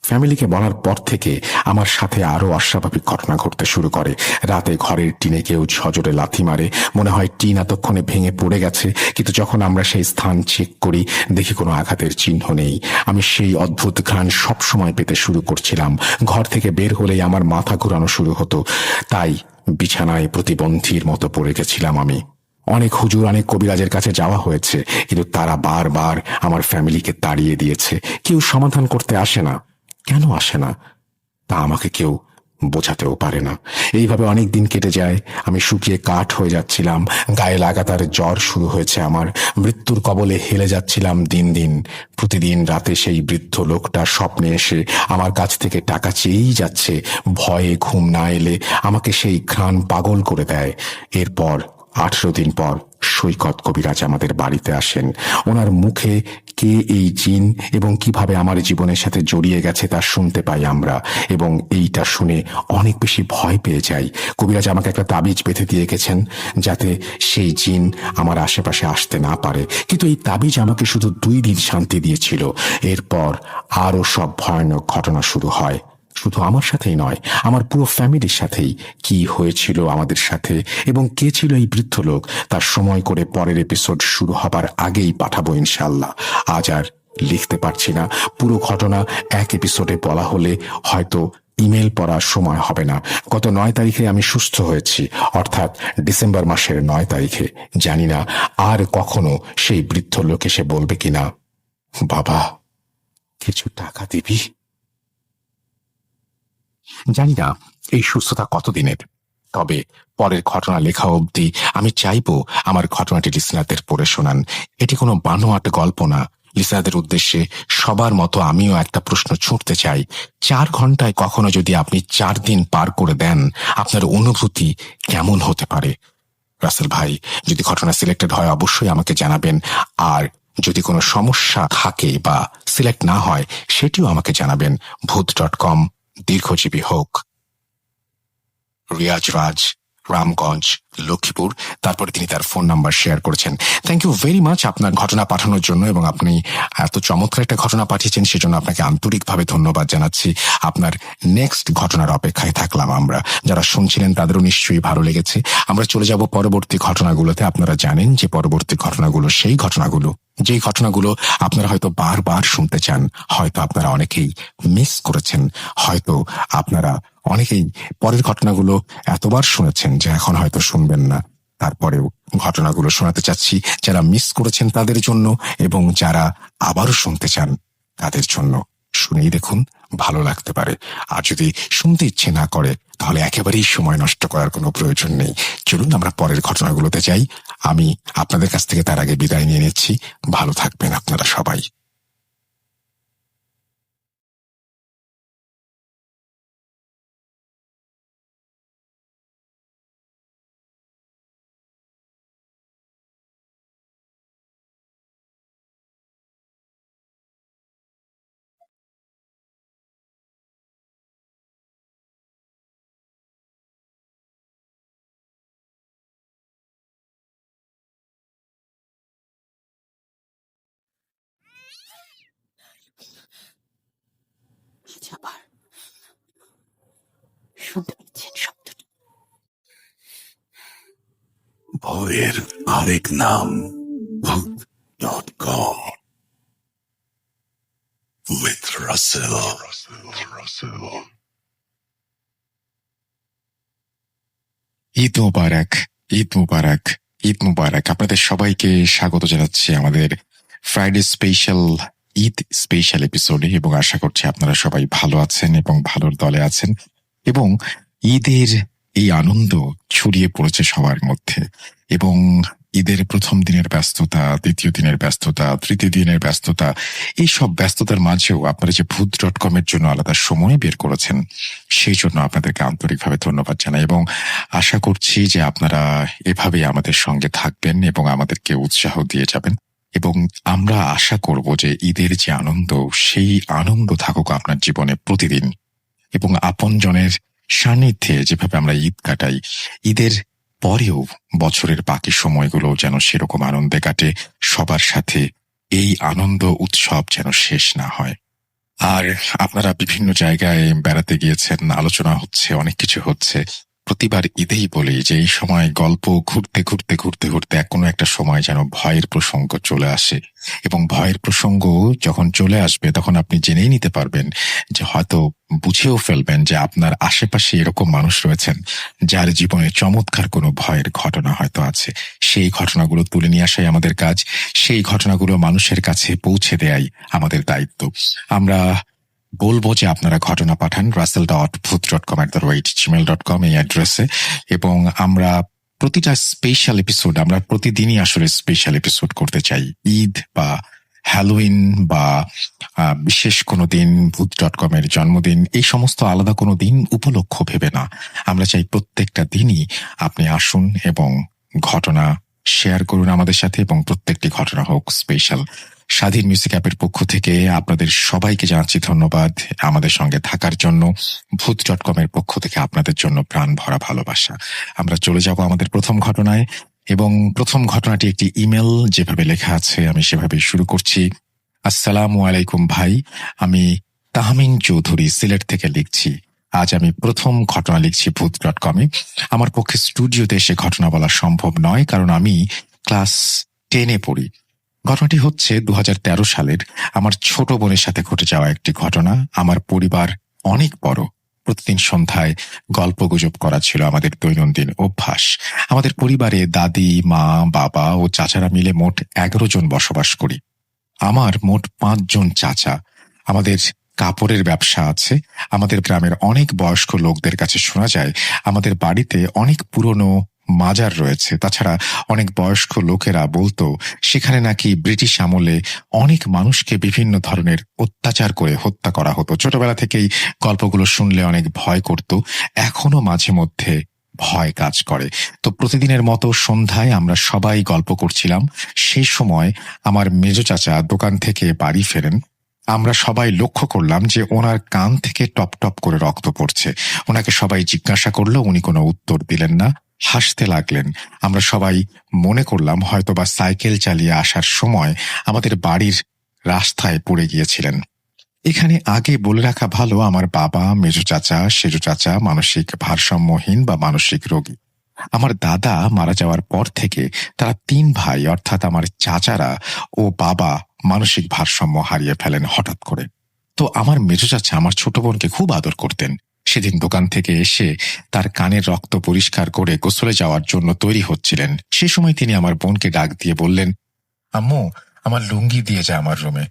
Speaker 1: ফ্যামিলিকে বলার পর থেকে আমার সাথে আরো অস্বাভাবিক ঘটনা ঘটতে শুরু করে। রাতে ঘরের টিনে কেউ সজোরে লাথি মারে, মনে হয় টিন এতক্ষণে ভেঙে পড়ে গেছে, কিন্তু যখন আমরা সেই স্থান চেক করি দেখি কোনো আঘাতের চিহ্ন নেই। আমি সেই অদ্ভুত ঘ্রাণ সবসময় পেতে শুরু করছিলাম। ঘর থেকে বের হলেই আমার মাথা ঘুরানো শুরু হতো, তাই বিছানায় প্রতিবন্ধীর মতো পড়ে গেছিলাম আমি। অনেক হুজুর, অনেক কবিরাজের কাছে যাওয়া হয়েছে, কিন্তু তারা বারবার আমার ফ্যামিলিকে তাড়িয়ে দিয়েছে। কেউ সমাধান করতে আসে না। কেন আসে না তা আমাকে কেউ বোঝাতেও পারে না। এইভাবে অনেক দিন কেটে যায়। আমি শুকিয়ে কাঠ হয়ে যাচ্ছিলাম, গায়ে লাগাতার জ্বর শুরু হয়েছে আমার, মৃত্যুর কবলে হেলে যাচ্ছিলাম দিন দিন। প্রতিদিন রাতে সেই বৃদ্ধ লোকটা স্বপ্নে এসে আমার কাছ থেকে টাকা চেয়েই যাচ্ছে। ভয়ে ঘুম না এলে আমাকে সেই ঘ্রাণ পাগল করে দেয়। এরপর 18 দিন পর সৈকত কবিরাজ আমাদের বাড়িতে আসেন। ওনার মুখে কে এই জিন এবং কিভাবে আমার জীবনের সাথে জড়িয়ে গেছে তা শুনতে পাই আমরা, এবং এইটা শুনে অনেক বেশি ভয় পেয়ে যাই। কবিরাজ আমাকে একটা তাবিজ বেঁধে দিয়ে গেছেন যাতে সেই জিন আমার আশেপাশে আসতে না পারে, কিন্তু এই তাবিজ আমাকে শুধু 2 দিন শান্তি দিয়েছিল। এরপর আরো সব ভয়ানক ঘটনা শুরু হয়। শুধু আমার সাথেই নয়, আমার পুরো ফ্যামিলির সাথেই। কি হয়েছিল আমাদের সাথে এবং কে ছিল এই বৃদ্ধ লোক তার সময় করে পরের এপিসোড শুরু হবার আগেই পাঠাবো ইনশাল্লাহ। আজ আর লিখতে পারছি না। পুরো ঘটনা এক এপিসোডে বলা হলে হয়তো ইমেল পড়ার সময় হবে না। গত 9 তারিখে আমি সুস্থ হয়েছি, অর্থাৎ ডিসেম্বর মাসের 9 তারিখে। জানি না আর কখনো সেই বৃদ্ধ লোক এসে বলবে কিনা, বাবা কিছু টাকা দিবি। জানি না এই সুস্থতা কতদিনের, তবে পরের ঘটনা লেখা অবধি আমি চাইবো আমার ঘটনাটি লিসনারদের পড়ে শোনান। এটি কোনো বানোয়াট গল্প না। লিসনারদের উদ্দেশ্যে সবার মতো আমিও একটা প্রশ্ন ছুঁড়তে চাই। 4 ঘন্টায় কখনো যদি আপনি 4 দিন পার করে দেন, আপনার অনুভূতি কেমন হতে পারে? রাসেল ভাই, যদি ঘটনা সিলেক্টেড হয় অবশ্যই আমাকে জানাবেন, আর যদি কোনো সমস্যা থাকে বা সিলেক্ট না হয় সেটিও আমাকে জানাবেন। ভূত.com দীর্ঘজীবী হোক। রিয়াজ রাজ, রামগঞ্জ, লক্ষ্মীপুর। তারপরে তিনি তার ফোন নাম্বার শেয়ার করেছেন। থ্যাংক ইউ ভেরি মাচ আপনার ঘটনা পাঠানোর জন্য, এবং আপনি এত চমৎকার একটা ঘটনা পাঠিয়েছেন সেজন্য আপনাকে আন্তরিকভাবে ধন্যবাদ জানাচ্ছি। আপনার নেক্সট ঘটনার অপেক্ষায় থাকলাম আমরা। যারা শুনছিলেন তাদেরও নিশ্চয়ই ভালো লেগেছে। আমরা চলে যাব পরবর্তী ঘটনাগুলোতে। আপনারা জানেন যে পরবর্তী ঘটনাগুলো সেই ঘটনাগুলো যেই ঘটনাগুলো আপনারা হয়তো বারবার শুনতে চান, হয়তো আপনারা অনেকেই মিস করেছেন, হয়তো আপনারা অনেকেই পরের ঘটনাগুলো এতবার শুনেছেন যে এখন হয়তো শুনবেন না। তারপরেও ঘটনাগুলো শোনাতে চাচ্ছি যারা মিস করেছেন তাদের জন্য, এবং যারা আবারও শুনতে চান তাদের জন্য। শুনেই দেখুন, ভালো লাগতে পারে। আর যদি শুনতে ইচ্ছে না করে তাহলে একেবারেই সময় নষ্ট করার কোনো প্রয়োজন নেই। চলুন আমরা পরের ঘটনাগুলোতে যাই। আমি আপনাদের কাছ থেকে তার আগে বিদায় নিয়ে নিচ্ছি। ভালো থাকবেন আপনারা সবাই।
Speaker 2: আবার শুনতে পাচ্ছেন শব্দটা?
Speaker 3: ভয়ের আরেক নাম ভূত.com with Russell.
Speaker 1: ঈদ মুবারক, ঈদ মুবারক, ঈদ মুবারক। আপনাদের সবাইকে স্বাগত জানাচ্ছি আমাদের ফ্রাইডে স্পেশাল ঈদ স্পেশাল এপিসোডে, এবং আশা করছি আপনারা সবাই ভালো আছেন এবং ভালোর দলে আছেন, এবং ঈদের এই আনন্দ ছড়িয়ে পড়েছে সবার মধ্যে। এবং ঈদের প্রথম দিনের ব্যস্ততা, দ্বিতীয় দিনের ব্যস্ততা, তৃতীয় দিনের ব্যস্ততা, এই সব ব্যস্ততার মাঝেও আপনারা যে ভূত.com এর জন্য আলাদা সময় বের করেছেন সেই জন্য আপনাদেরকে আন্তরিকভাবে ধন্যবাদ জানাই, এবং আশা করছি যে আপনারা এভাবেই আমাদের সঙ্গে থাকবেন এবং আমাদেরকে উৎসাহ দিয়ে যাবেন। এবং আমরা আশা করব যে ঈদের যে আনন্দ, সেই আনন্দ থাকুক আপনার জীবনে প্রতিদিন, এবং আপনজনের সান্নিধ্যে যেভাবে আমরা ঈদ কাটাই, ঈদের পরেও বছরের বাকি সময়গুলো যেন সেরকম আনন্দে কাটে। সবার সাথে এই আনন্দ উৎসব যেন শেষ না হয়। আর আপনারা বিভিন্ন জায়গায় বেড়াতে গিয়েছেন, আলোচনা হচ্ছে, অনেক কিছু হচ্ছে। প্রতিবার ঈদেই বলি যে এই সময় গল্প ঘুরতে ঘুরতে ঘুরতে ঘুরতে কোনো একটা সময় যেন ভয়ের প্রসঙ্গ চলে আসে, এবং ভয়ের প্রসঙ্গ যখন চলে আসবে তখন আপনি জেনেই নিতে পারবেন যে হয়তো বুঝেও ফেলবেন যে আপনার আশেপাশে এরকম মানুষ রয়েছেন যার জীবনে চমৎকার কোনো ভয়ের ঘটনা হয়তো আছে। সেই ঘটনাগুলো তুলে নিয়ে আসাই আমাদের কাজ, সেই ঘটনাগুলো মানুষের কাছে পৌঁছে দেয়াই আমাদের দায়িত্ব। আমরা বলবো যে আপনারা ঘটনা পাঠান russell.bhoot.com@gmail.com এই অ্যাড্রেসে, এবং আমরা প্রতিটা স্পেশাল এপিসোড, আমরা প্রতিদিনই আসলে স্পেশাল এপিসোড করতে চাই। ঈদ বা হ্যালোইন বা বিশেষ কোনো দিন, ভূত.com এর জন্মদিন, এই সমস্ত আলাদা কোনো দিন উপলক্ষ ভেবে না। আমরা চাই প্রত্যেকটা দিনই আপনি আসুন এবং ঘটনা শেয়ার করুন আমাদের সাথে, এবং প্রত্যেকটি ঘটনা হোক স্পেশাল। স্বাধীন মিউজিক অ্যাপের পক্ষ থেকে আপনাদের সবাইকে জানাচ্ছি ধন্যবাদ আমাদের সঙ্গে থাকার জন্য। ভূত.com এর পক্ষ থেকে আপনাদের জন্য প্রাণ ভরা ভালোবাসা। আমরা চলে যাব আমাদের প্রথম ঘটনায়, এবং প্রথম ঘটনাটি একটি ইমেল, যেভাবে লেখা আছে আমি সেভাবেই শুরু করছি। আসসালামু আলাইকুম ভাই, আমি তাহমিন চৌধুরী সিলেট থেকে লিখছি। আজ আমি প্রথম ঘটনা লিখছি ভূত.com এ। আমার পক্ষে স্টুডিওতে এসে ঘটনা বলা সম্ভব নয়, কারণ আমি ক্লাস 10-এ পড়ি। ঘটনাটি হচ্ছে 2013 সালের আমার ছোট বোনের সাথে ঘটে যাওয়া একটি ঘটনা। আমার পরিবার অনেক বড়, প্রতিদিন সন্ধ্যায় গল্পগুজব করা ছিল আমাদের দৈনন্দিন অভ্যাস। আমাদের পরিবারে দাদি, মা, বাবা ও চাচারা মিলে মোট 11 জন বসবাস করি। আমার মোট 5 জন চাচা। আমাদের কাপড়ের ব্যবসা আছে। আমাদের গ্রামের অনেক বয়স্ক লোকদের কাছে শোনা যায় আমাদের বাড়িতে অনেক পুরনো মাজার রয়েছে। তাছাড়া অনেক বয়স্ক লোকেরা বলতো সেখানে নাকি ব্রিটিশ আমলে অনেক মানুষকে বিভিন্ন ধরনের অত্যাচার করে হত্যা করা হতো। ছোটবেলা থেকেই গল্পগুলো শুনলে অনেক ভয় করত, এখনো মাঝে মধ্যে ভয় কাজ করে। তো প্রতিদিনের মতো সন্ধ্যায় আমরা সবাই গল্প করছিলাম। সেই সময় আমার মেজ চাচা দোকান থেকে বাড়ি ফেরেন। আমরা সবাই লক্ষ্য করলাম যে ওনার কান থেকে টপ টপ করে রক্ত পড়ছে। ওনাকে সবাই জিজ্ঞাসা করলো, উনি কোনো উত্তর দিলেন না, হাসতে লাগলেন। আমরা সবাই মনে করলাম হয়তোবা সাইকেল চালিয়ে আসার সময় আমাদের বাড়ির রাস্তায় পড়ে গিয়েছিলেন। এখানে আগে বলে রাখা ভালো, আমার বাবা, মেজ চাচা, সেজ চাচা মানসিক ভারসাম্যহীন বা মানসিক রোগী। আমার দাদা মারা যাওয়ার পর থেকে তারা 3 ভাই অর্থাৎ আমার চাচারা ও বাবা মানসিক ভারসাম্য হারিয়ে ফেলেন হঠাৎ করে। তো আমার মেজ চাচা আমার ছোট বোনকে খুব আদর করতেন। সেদিন দোকান থেকে এসে তার কানের রক্ত পরিষ্কার করে গোসলে যাওয়ার জন্য তৈরি হচ্ছিলেন। সে সময় তিনি আমার বোনকে ডাক দিয়ে বললেন, আম্মু, আমার লুঙ্গি দিয়ে যা আমার রুমে।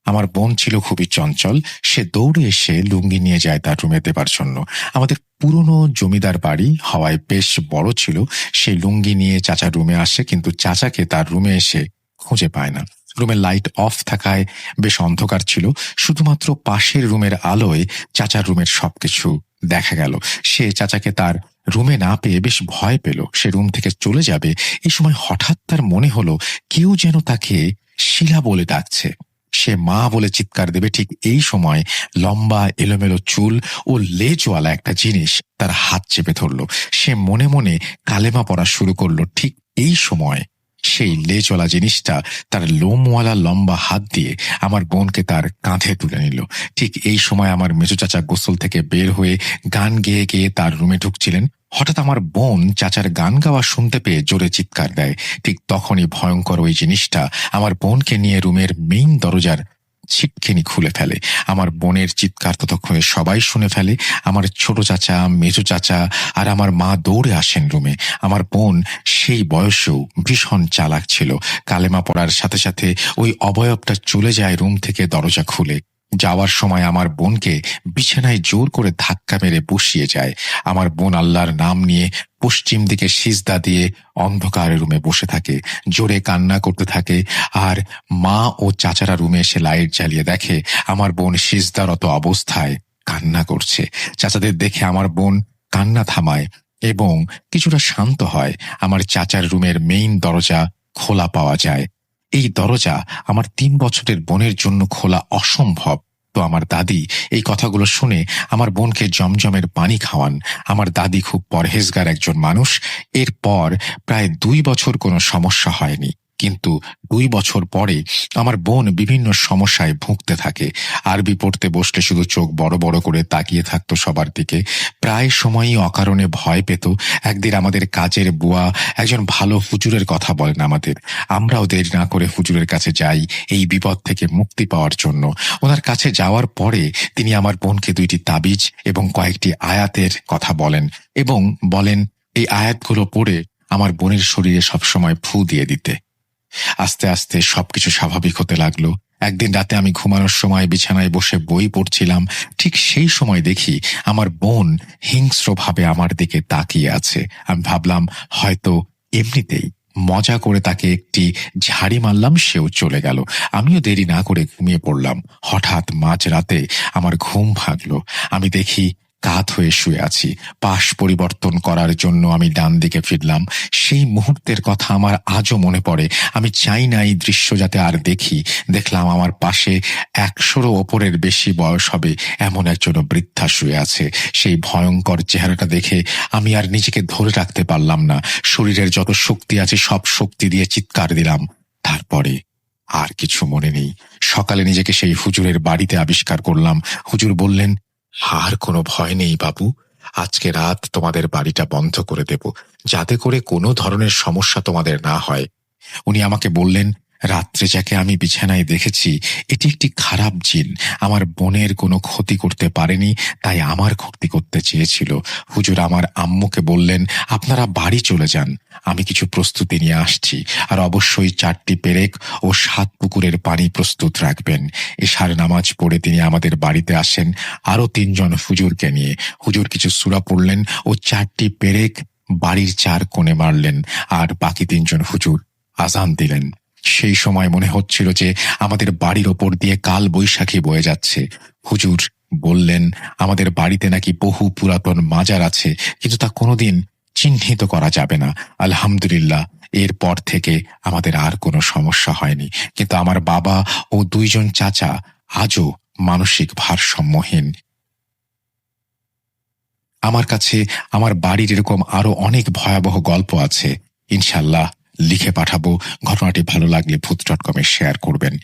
Speaker 1: আমার বোন ছিল খুবই চঞ্চল। সে দৌড়ে এসে লুঙ্গি নিয়ে যায় তার রুমে দেবার জন্য। আমাদের পুরনো জমিদার বাড়ি হওয়ায় বেশ বড় ছিল। সে লুঙ্গি নিয়ে চাচার রুমে আসে, কিন্তু চাচাকে তার রুমে এসে খুঁজে পায় না। রুমের লাইট অফ থাকায় বেশ অন্ধকার ছিল। শুধুমাত্র পাশের রুমের আলোয় চাচার রুমের সবকিছু দেখা গেল। সে চাচাকে তার রুমে না পেয়ে বেশ ভয় পেল। সে রুম থেকে চলে যাবে, এই সময় হঠাৎ তার মনে হলো কেউ যেন তাকে শিলা বলে ডাকছে। সে মা বলে চিৎকার দেবে, ঠিক এই সময় লম্বা এলোমেলো চুল ও লেজওয়ালা একটা জিনিস তার হাত চেপে ধরল। সে মনে মনে কালেমা পড়া শুরু করলো। ঠিক এই সময় সেই লেজওয়ালা জিনিসটা তার লোমওয়ালা লম্বা হাত দিয়ে আমার বোনকে তার কাঁধে তুলে নিল। ঠিক এই সময় আমার মেজো চাচা গোসল থেকে বের হয়ে গান গেয়ে গেয়ে তার রুমে ঢুকছিলেন। হঠাৎ আমার বোন চাচার গান গাওয়া শুনতে পেয়ে জোরে চিৎকার দেয়। ঠিক তখনই ভয়ঙ্কর ওই জিনিসটা আমার বোনকে নিয়ে রুমের মেইন দরজার ছিটকিনি খুলে ফেলে। আমার বোনের চিৎকার ততক্ষণে সবাই শুনে ফেলে। আমার ছোট চাচা, মেজো চাচা আর আমার মা দৌড়ে আসেন রুমে। আমার বোন সেই বয়সেও ভীষণ চালাক ছিল। কালেমা পড়ার সাথে সাথে ওই অবয়বটা চলে যায় রুম থেকে দরজা খুলে। যাওয়ার সময় আমার বোনকে বিছানায় জোর করে ধাক্কা মেরে বসিয়ে যায়। আমার বোন আল্লাহর নাম নিয়ে পশ্চিম দিকে সিজদা দিয়ে অন্ধকার রুমে বসে থাকে, জোরে কান্না করতে থাকে। আর মা ও চাচারা রুমে এসে লাইট জ্বালিয়ে দেখে আমার বোন সিজদারত অবস্থায় কান্না করছে। চাচাদের দেখে আমার বোন কান্না থামায় এবং কিছুটা শান্ত হয়। আমার চাচার রুমের মেইন দরজা খোলা পাওয়া যায়। এই দরজা আমার 3 বছরের বোনের জন্য খোলা অসম্ভব। তো আমার দাদি এই কথাগুলো শুনে আমার বোনকে জমজমের পানি খাওয়ান। আমার দাদি খুব পরহেজগার একজন মানুষ। এরপর প্রায় 2 বছর কোনো সমস্যা হয়নি। কিন্তু 2 বছর পরে আমার বোন বিভিন্ন সমস্যায় ভুগতে থাকে। আরবি পড়তে বসলে শুধু চোখ বড় বড় করে তাকিয়ে থাকতো সবার দিকে। প্রায় সময়ই অকারণে ভয় পেত। একদিন আমাদের কাজের বুয়া একজন ভালো হুজুরের কথা বলেন আমাদের। আমরাও দেরি না করে হুজুরের কাছে যাই এই বিপদ থেকে মুক্তি পাওয়ার জন্য। ওনার কাছে যাওয়ার পরে তিনি আমার বোনকে 2টি তাবিজ এবং কয়েকটি আয়াতের কথা বলেন এবং বলেন এই আয়াতগুলো পড়ে আমার বোনের শরীরে সবসময় ফু দিয়ে দিতে। আস্তে আস্তে সবকিছু স্বাভাবিক হতে লাগলো। একদিন রাতে আমি ঘুমানোর সময় বিছানায় বসে বই পড়ছিলাম। ঠিক সেই সময় দেখি আমার বোন হিংস্রভাবে আমার দিকে তাকিয়ে আছে। আমি ভাবলাম হয়তো এমনিতেই মজা করে তাকে একটি ঝাড়ি মারলাম, সেও চলে গেল। আমিও দেরি না করে ঘুমিয়ে পড়লাম। হঠাৎ মাঝরাতে আমার ঘুম ভাঙলো। আমি দেখি কাত হয়ে শুয়ে আছি। পাশ পরিবর্তন করার জন্য আমি ডান দিকে ফিরলাম। সেই মুহূর্তের কথা আমার আজও মনে পড়ে। আমি চাই না এই দৃশ্য যাতে আর দেখি। দেখলাম আমার পাশে 100-রও ওপরের বেশি বয়স হবে এমন একজন বৃদ্ধা শুয়ে আছে। সেই ভয়ঙ্কর চেহারাটা দেখে আমি আর নিজেকে ধরে রাখতে পারলাম না। শরীরের যত শক্তি আছে সব শক্তি দিয়ে চিৎকার দিলাম। তারপরে আর কিছু মনে নেই। সকালে নিজেকে সেই হুজুরের বাড়িতে আবিষ্কার করলাম। হুজুর বললেন, আর কোনো ভয় নেই বাবু, আজকে রাত তোমাদের বাড়িটা বন্ধ করে দেব, যাতে করে কোনো ধরনের সমস্যা তোমাদের না হয়। উনি আমাকে বললেন, রাত্রে যাকে আমি বিছানায় দেখেছি এটি একটি খারাপ জিন। আমার বোনের কোনো ক্ষতি করতে পারেনি, তাই আমার ক্ষতি করতে চেয়েছিল। হুজুর আমার আম্মুকে বললেন, আপনারা বাড়ি চলে যান, আমি কিছু প্রস্তুতি নিয়ে আসছি, আর অবশ্যই 4টি পেরেক ও 7 পুকুরের পানি প্রস্তুত রাখবেন। এশার নামাজ পড়ে তিনি আমাদের বাড়িতে আসেন আরো 3 জন হুজুরকে নিয়ে। হুজুর কিছু সূরা পড়লেন ও 4টি পেরেক বাড়ির 4 কোণে মারলেন, আর বাকি 3 জন হুজুর আজান দিলেন। সেই সময় মনে হচ্ছিল যে আমাদের বাড়ির ওপর দিয়ে কাল বৈশাখী বয়ে যাচ্ছে। হুজুর বললেন আমাদের বাড়িতে নাকি বহু পুরাতন মাজার আছে, কিন্তু তা কোনোদিন চিহ্নিত করা যাবে না। আলহামদুলিল্লাহ, এরপর থেকে আমাদের আর কোনো সমস্যা হয়নি। কিন্তু আমার বাবা ও 2 জন চাচা আজও মানসিক ভারসাম্যহীন। আমার কাছে আমার বাড়ির এরকম আরো অনেক ভয়াবহ গল্প আছে, ইনশাল্লাহ লিখে পাঠাবো। ঘটনাটি ভালো লাগলে ভূত.com এ শেয়ার করবেন।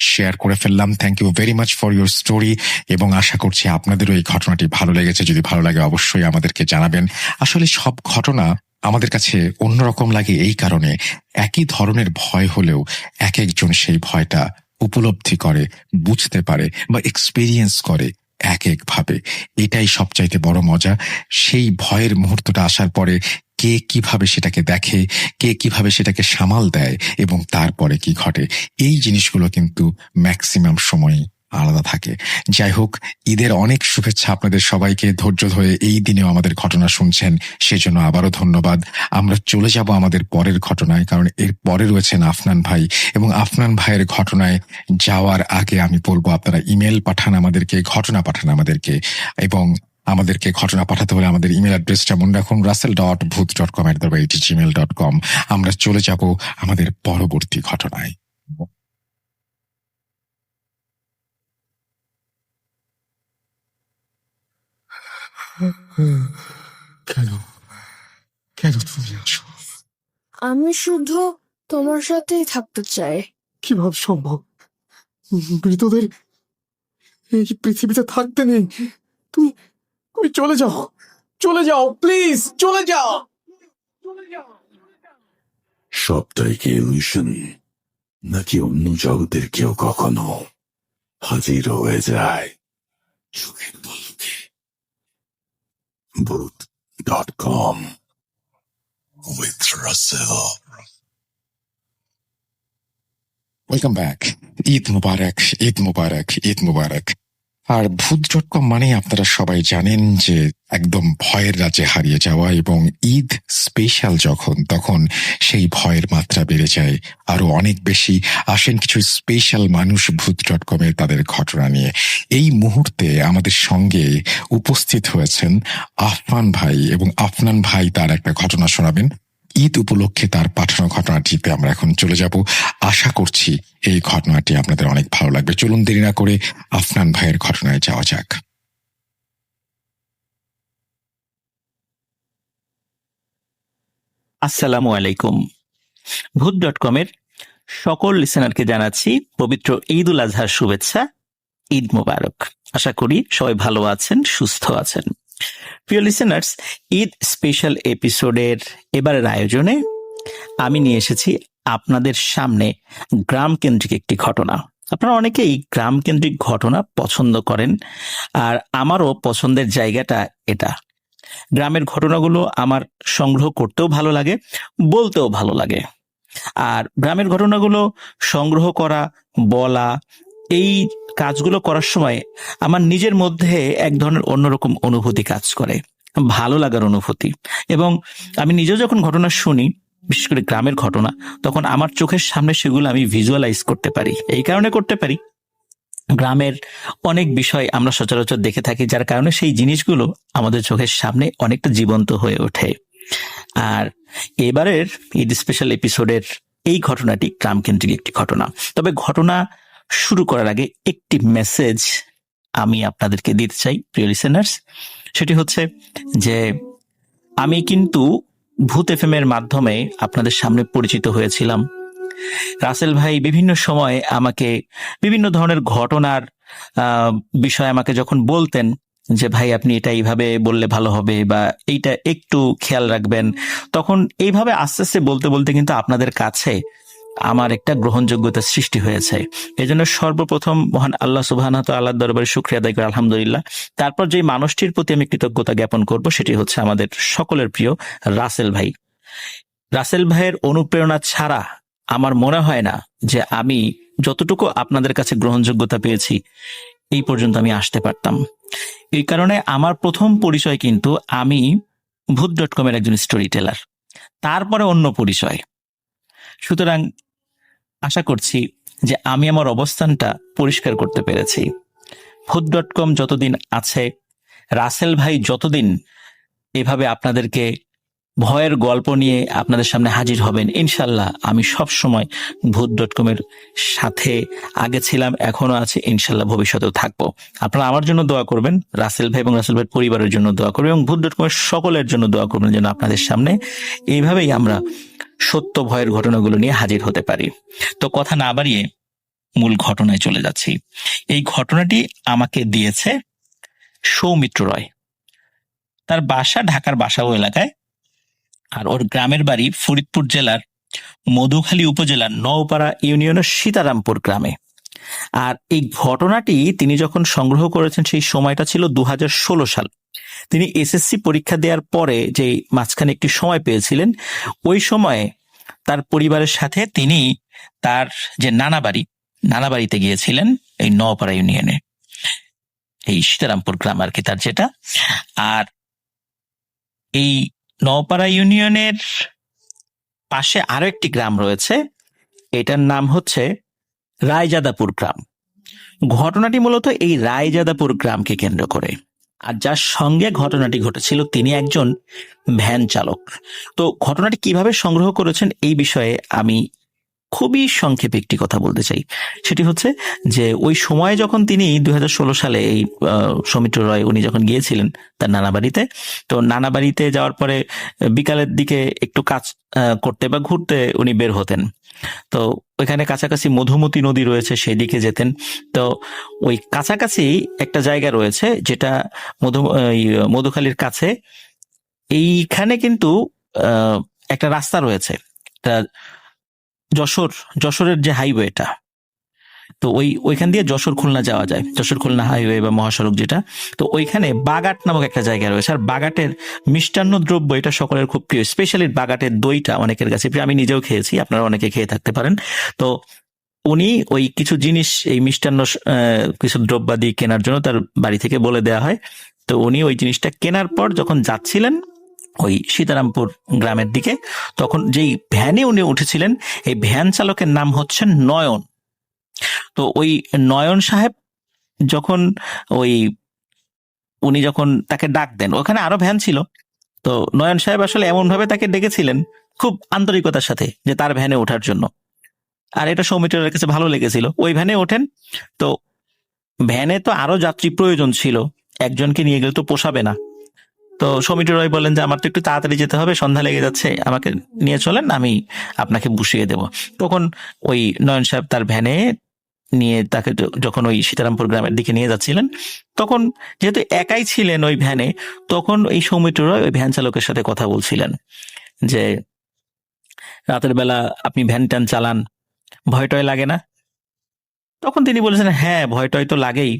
Speaker 1: শেয়ার করে ফেললাম। Thank you very much for your story, এবং আশা করছি আপনাদেরও এই ঘটনাটি ভালো লেগেছে। যদি ভালো লাগে অবশ্যই আমাদেরকে জানাবেন। আসলে সব ঘটনা আমাদের কাছে অন্যরকম লাগে এই কারণে, একই ধরনের ভয় হলেও এক একজন সেই ভয়টা উপলব্ধি করে, বুঝতে পারে বা এক্সপেরিয়েন্স করে এক একভাবে। এটাই সবচাইতে বড় মজা। সেই ভয়ের মুহূর্তটা আসার পরে কে কিভাবে সেটাকে দেখে, কে কিভাবে সেটাকে সামাল দেয় এবং তারপরে কি ঘটে, এই জিনিসগুলো কিন্তু ম্যাক্সিমাম সময় আলাদা থাকে। যাই হোক, ঈদের অনেক শুভেচ্ছা আপনাদের সবাইকে। ধৈর্য ধরে এই দিনেও আমাদের ঘটনা শুনছেন, সেজন্য আবারও ধন্যবাদ। আমরা চলে যাব আমাদের পরের ঘটনায়, কারণ এর পরে রয়েছেন আফনান ভাই, এবং আফনান ভাইয়ের ঘটনায় যাওয়ার আগে আমি বলবো আপনারা ইমেল পাঠান আমাদেরকে, ঘটনা পাঠান আমাদেরকে, এবং আমাদেরকে ঘটনা পাঠাতে হলে আমাদের ইমেল অ্যাড্রেসটা মনে রাখুন, russell.booth.com@gmail.com। আমরা চলে যাব আমাদের পরবর্তী ঘটনায়।
Speaker 4: কেন কেন তুমি আসো?
Speaker 5: আমি শুধু তোমার সাথেই থাকতে চাই।
Speaker 4: কিভাবে সম্ভব? মৃতদের এই পৃথিবীতে থাকতে নেই। তুমি তুমি চলে যাও, চলে যাও, প্লিজ চলে যাও।
Speaker 3: সবটাই কি ইলিউশন, নাকি অন্য জগতের কেউ কখনো হাজির হয়ে যায় চোখের পলকে? Booth.com with Russell.
Speaker 1: Welcome back. Eid Mubarak, Eid Mubarak, Eid Mubarak. আর ভূত.com মানে আপনারা সবাই জানেন যে একদম ভয়ের রাজ্যে হারিয়ে যাওয়া, এবং ঈদ স্পেশাল যখন, তখন সেই ভয়ের মাত্রা বেড়ে যায় আরো অনেক বেশি। আসেন কিছু স্পেশাল মানুষ ভূত.com এর তাদের ঘটনা নিয়ে। এই মুহূর্তে আমাদের সঙ্গে উপস্থিত হয়েছেন আফনান ভাই, এবং আফনান ভাই তার একটা ঘটনা শোনাবেন। ঈদ উপলক্ষে তার পাঠানো ঘটনাটিতে আমরা এখন চলে যাব। আশা করছি এই ঘটনাটি আপনাদের অনেক ভালো লাগবে। চলুন দেরি না করে আফনান ভাইয়ের ঘটনায় যাওয়া যাক।
Speaker 6: আসসালামু আলাইকুম। ভূত.com-এর সকল লিসেনারকে জানাচ্ছি পবিত্র ঈদ উল আজহার শুভেচ্ছা। ঈদ মোবারক। আশা করি সবাই ভালো আছেন, সুস্থ আছেন। প্রিয় লিসেনার্স, ঈদ স্পেশাল এপিসোডের এবারের আয়োজনে আমি নিয়ে এসেছি আপনাদের সামনে গ্রাম কেন্দ্রিক একটি ঘটনা। আপনারা অনেকেই গ্রাম কেন্দ্রিক ঘটনা পছন্দ করেন, আর আমারও পছন্দের জায়গাটা এটা। গ্রামের ঘটনাগুলো আমার সংগ্রহ করতেও ভালো লাগে, বলতেও ভালো লাগে। আর গ্রামের ঘটনাগুলো সংগ্রহ করা, বলা, এই কাজগুলো করার সময় আমার নিজের মধ্যে এক ধরনের অন্যরকম অনুভূতি কাজ করে, ভালো লাগার অনুভূতি। এবং আমি নিজেও যখন ঘটনা শুনি, বিশেষ করে গ্রামের ঘটনা, তখন আমার চোখের সামনে সেগুলো আমি ভিজুয়ালাইজ করতে পারি। এই কারণে করতে পারি, গ্রামের অনেক বিষয় আমরা সচরাচর দেখে থাকি, যার কারণে সেই জিনিসগুলো আমাদের চোখের সামনে অনেকটা জীবন্ত হয়ে ওঠে। আর এবারের ঈদ স্পেশাল এপিসোডের এই ঘটনাটি গ্রামকেন্দ্রিক একটি ঘটনা। তবে ঘটনা শুরু করার আগে একটি মেসেজ আমি আপনাদেরকে দিতে চাই, প্রিয় লিসেনার্স। সেটি হচ্ছে যে আমি কিন্তু ভূত এফএম এর মাধ্যমে আপনাদের সামনে পরিচিত হয়েছিলাম। রাসেল ভাই বিভিন্ন সময় আমাকে বিভিন্ন ধরনের ঘটনার বিষয় আমাকে যখন বলতেন যে ভাই আপনি এটা এইভাবে বললে ভালো হবে, বা এইটা একটু খেয়াল রাখবেন, তখন এইভাবে আস্তে আস্তে বলতে বলতে কিন্তু আপনাদের কাছে আমার একটা গ্রহণযোগ্যতার সৃষ্টি হয়েছে। এজন্য সর্বপ্রথম মহান আল্লাহ সুবহানাহু ওয়া তাআলার দরবারে শুকরিয়া আদায় করি, আলহামদুলিল্লাহ। তারপর যে মানুষটির প্রতি আমি কৃতজ্ঞতা জ্ঞাপন করব, সেটি হচ্ছে আমাদের সকলের প্রিয় রাসেল ভাই। রাসেল ভাইয়ের অনুপ্রেরণা ছাড়া আমার মনে হয় না যে আমি যতটুকু আপনাদের কাছে গ্রহণযোগ্যতা পেয়েছি এই পর্যন্ত আমি আসতে পারতাম। এই কারণে আমার প্রথম পরিচয় কিন্তু আমি ভূত.com-এর একজন স্টোরি টেলার, তারপরে অন্য পরিচয়। সুতরাং আশা করছি যে আমি আমার অবস্থানটা পরিষ্কার করতে পেরেছি। ভূত.com যতদিন আছে, রাসেল ভাই যতদিন এভাবে আপনাদেরকে ভয়ের গল্প নিয়ে আপনাদের সামনে হাজির হবেন, ইনশাল্লাহ আমি সব সময় ভূত.com-এর সাথে আগে ছিলাম, এখনো আছে, ইনশাল্লাহ ভবিষ্যতেও থাকবো। আপনারা আমার জন্য দোয়া করবেন, রাসেল ভাই এবং রাসেল ভাইয়ের পরিবারের জন্য দোয়া করবেন, এবং ভূত.com-এর সকলের জন্য দোয়া করবেন যেন আপনাদের সামনে এইভাবেই আমরা সত্য ভয়ের ঘটনাগুলো নিয়ে হাজির হতে পারি। তো কথা না বাড়িয়ে মূল ঘটনায় চলে যাচ্ছি। এই ঘটনাটি আমাকে দিয়েছে সৌমিত্র রয়। তার বাসা ঢাকার বাসাবো এলাকায়, আর ওর গ্রামের বাড়ি ফরিদপুর জেলার মধুখালী উপজেলার নওপাড়া ইউনিয়নের সীতারামপুর গ্রামে। আর এই ঘটনাটি তিনি যখন সংগ্রহ করেছেন সেই সময়টা ছিল 2016 সাল। তিনি এসএসসি পরীক্ষা দেওয়ার পরে যে মাঝখানে একটি সময় পেয়েছিলেন, ওই সময়ে তার পরিবারের সাথে তিনি তার যে নানা বাড়িতে গিয়েছিলেন এই নওপাড়া ইউনিয়নে, এই সীতারামপুর গ্রাম আর কি তার যেটা। আর এই নওপাড়া ইউনিয়নের পাশে আরো একটি গ্রাম রয়েছে, এটার নাম হচ্ছে রায়জাদাপুর গ্রাম। ঘটনাটি মূলত এই রায়জাদাপুর গ্রামকে কেন্দ্র করে। আর যার সঙ্গে ঘটনাটি ঘটেছিল তিনি একজন ভ্যান চালক। তো ঘটনাটি কিভাবে সংগ্রহ করেছেন এই বিষয়ে আমি খুবই সংক্ষেপে একটি কথা বলতে চাই। সেটি হচ্ছে যে ওই সময়ে যখন তিনি 2016 সালে এই সৌমিত্র রয় উনি যখন গিয়েছিলেন তার নানা বাড়িতে, তো নানা বাড়িতে যাওয়ার পরে বিকালের দিকে একটু কাজ করতে বা ঘুরতে উনি বের হতেন। তো ওইখানে কাছাকাছি মধুমতি নদী রয়েছে, সেই দিকে যেতেন। তো ওই কাছাকাছি একটা জায়গা রয়েছে যেটা মধুখালীর কাছে, এইখানে কিন্তু একটা রাস্তা রয়েছে, যশোরের যে হাইওয়েটা, তো ওইখান দিয়ে যশোর খুলনা যাওয়া যায়, যশোর খুলনা হাইওয়ে বা মহাসড়ক যেটা। তো ওইখানে বাগাট নামক একটা জায়গা রয়েছে। আর বাগাটের মিষ্টান্ন দ্রব্য এটা সকলের খুব প্রিয়, স্পেশালি বাগাটের দইটা অনেকের কাছে প্রিয়। আমি নিজেও খেয়েছি, আপনারা অনেকে খেয়ে থাকতে পারেন। তো উনি ওই কিছু জিনিস, এই মিষ্টান্ন কিছু দ্রব্যাদি কেনার জন্য তার বাড়ি থেকে বলে দেওয়া হয়। তো উনি ওই জিনিসটা কেনার পর যখন যাচ্ছিলেন ওই সীতারামপুর গ্রামের দিকে, তখন যেই ভ্যানে উনি উঠেছিলেন, এই ভ্যান চালকের নাম হচ্ছেন নয়ন। তো ওই নয়ন সাহেব যখন উনি যখন তাকে ডাক দেন, ওখানে আরো ভ্যান ছিল, তো নয়ন সাহেব আসলে এমন ভাবে তাকে ডেকেছিলেন খুব আন্তরিকতার সাথে যে তার ভ্যানে ওঠার জন্য। আর এটা সৌমিত্রের কাছে ভালো লেগেছিল। ওই ভ্যানে ওঠেন। তো ভ্যানে তো আরো যাত্রী প্রয়োজন ছিল, একজনকে নিয়ে গেলে তো পোষাবে না। তো সৌমিত্র রয় বলেন যে আমার তো একটু তাড়াতাড়ি যেতে হবে, সন্ধ্যা লেগে যাচ্ছে, আমাকে নিয়ে চলেন, আমি আপনাকে বসিয়ে দেব। তখন ওই নয়ন সাহেব তার ভ্যানে নিয়ে তাকে যখন ওই সীতারামপুর গ্রামের দিকে নিয়ে যাচ্ছিলেন, তখন যেহেতু একাই ছিলেন ওই ভ্যানে, তখন এই সৌমিত্র রয় ওই ভ্যান চালকের সাথে কথা বলছিলেন যে রাতের বেলা আপনি ভ্যান ট্যান চালান, ভয় টয় লাগে না? তখন তিনি বলেছেন, হ্যাঁ ভয় টয় তো লাগেই,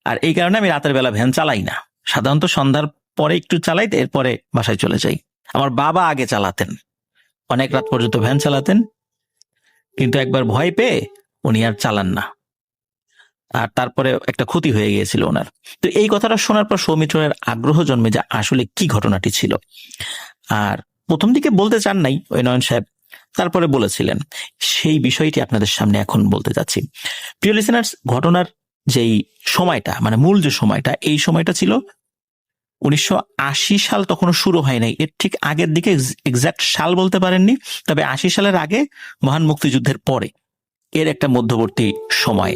Speaker 6: আর এই কারণে আমি রাতের বেলা ভ্যান চালাই না, সাধারণত সন্ধ্যার পরে একটু চালাই, এরপরে বাসায় চলে যাই। আমার বাবা আগে চালাতেন, অনেক রাত পর্যন্ত ভ্যান চালাতেন, কিন্তু একবার ভয় পেয়ে উনি আর চালান না, আর তারপরে একটা ক্ষতি হয়ে গিয়েছিল ওনার। তো এই কথাটা শোনার পর সৌমিত্রের আগ্রহ জন্মে যে আসলে কি ঘটনাটি ছিল। আর প্রথম দিকে বলতে চান নাই ওই নয়ন সাহেব, তারপরে বলেছিলেন। সেই বিষয়টি আপনাদের সামনে এখন বলতে যাচ্ছি। প্রিয় লিসেনার্স, ঘটনার যেই সময়টা, মানে মূল যে সময়টা, এই সময়টা ছিল 1980 সাল, তখনও শুরু হয় নাই, এর ঠিক আগের দিকে, এক্সাক্ট সাল বলতে পারেননি, তবে 80 সালের আগে, মহান মুক্তিযুদ্ধের পরে, এর একটা মধ্যবর্তী সময়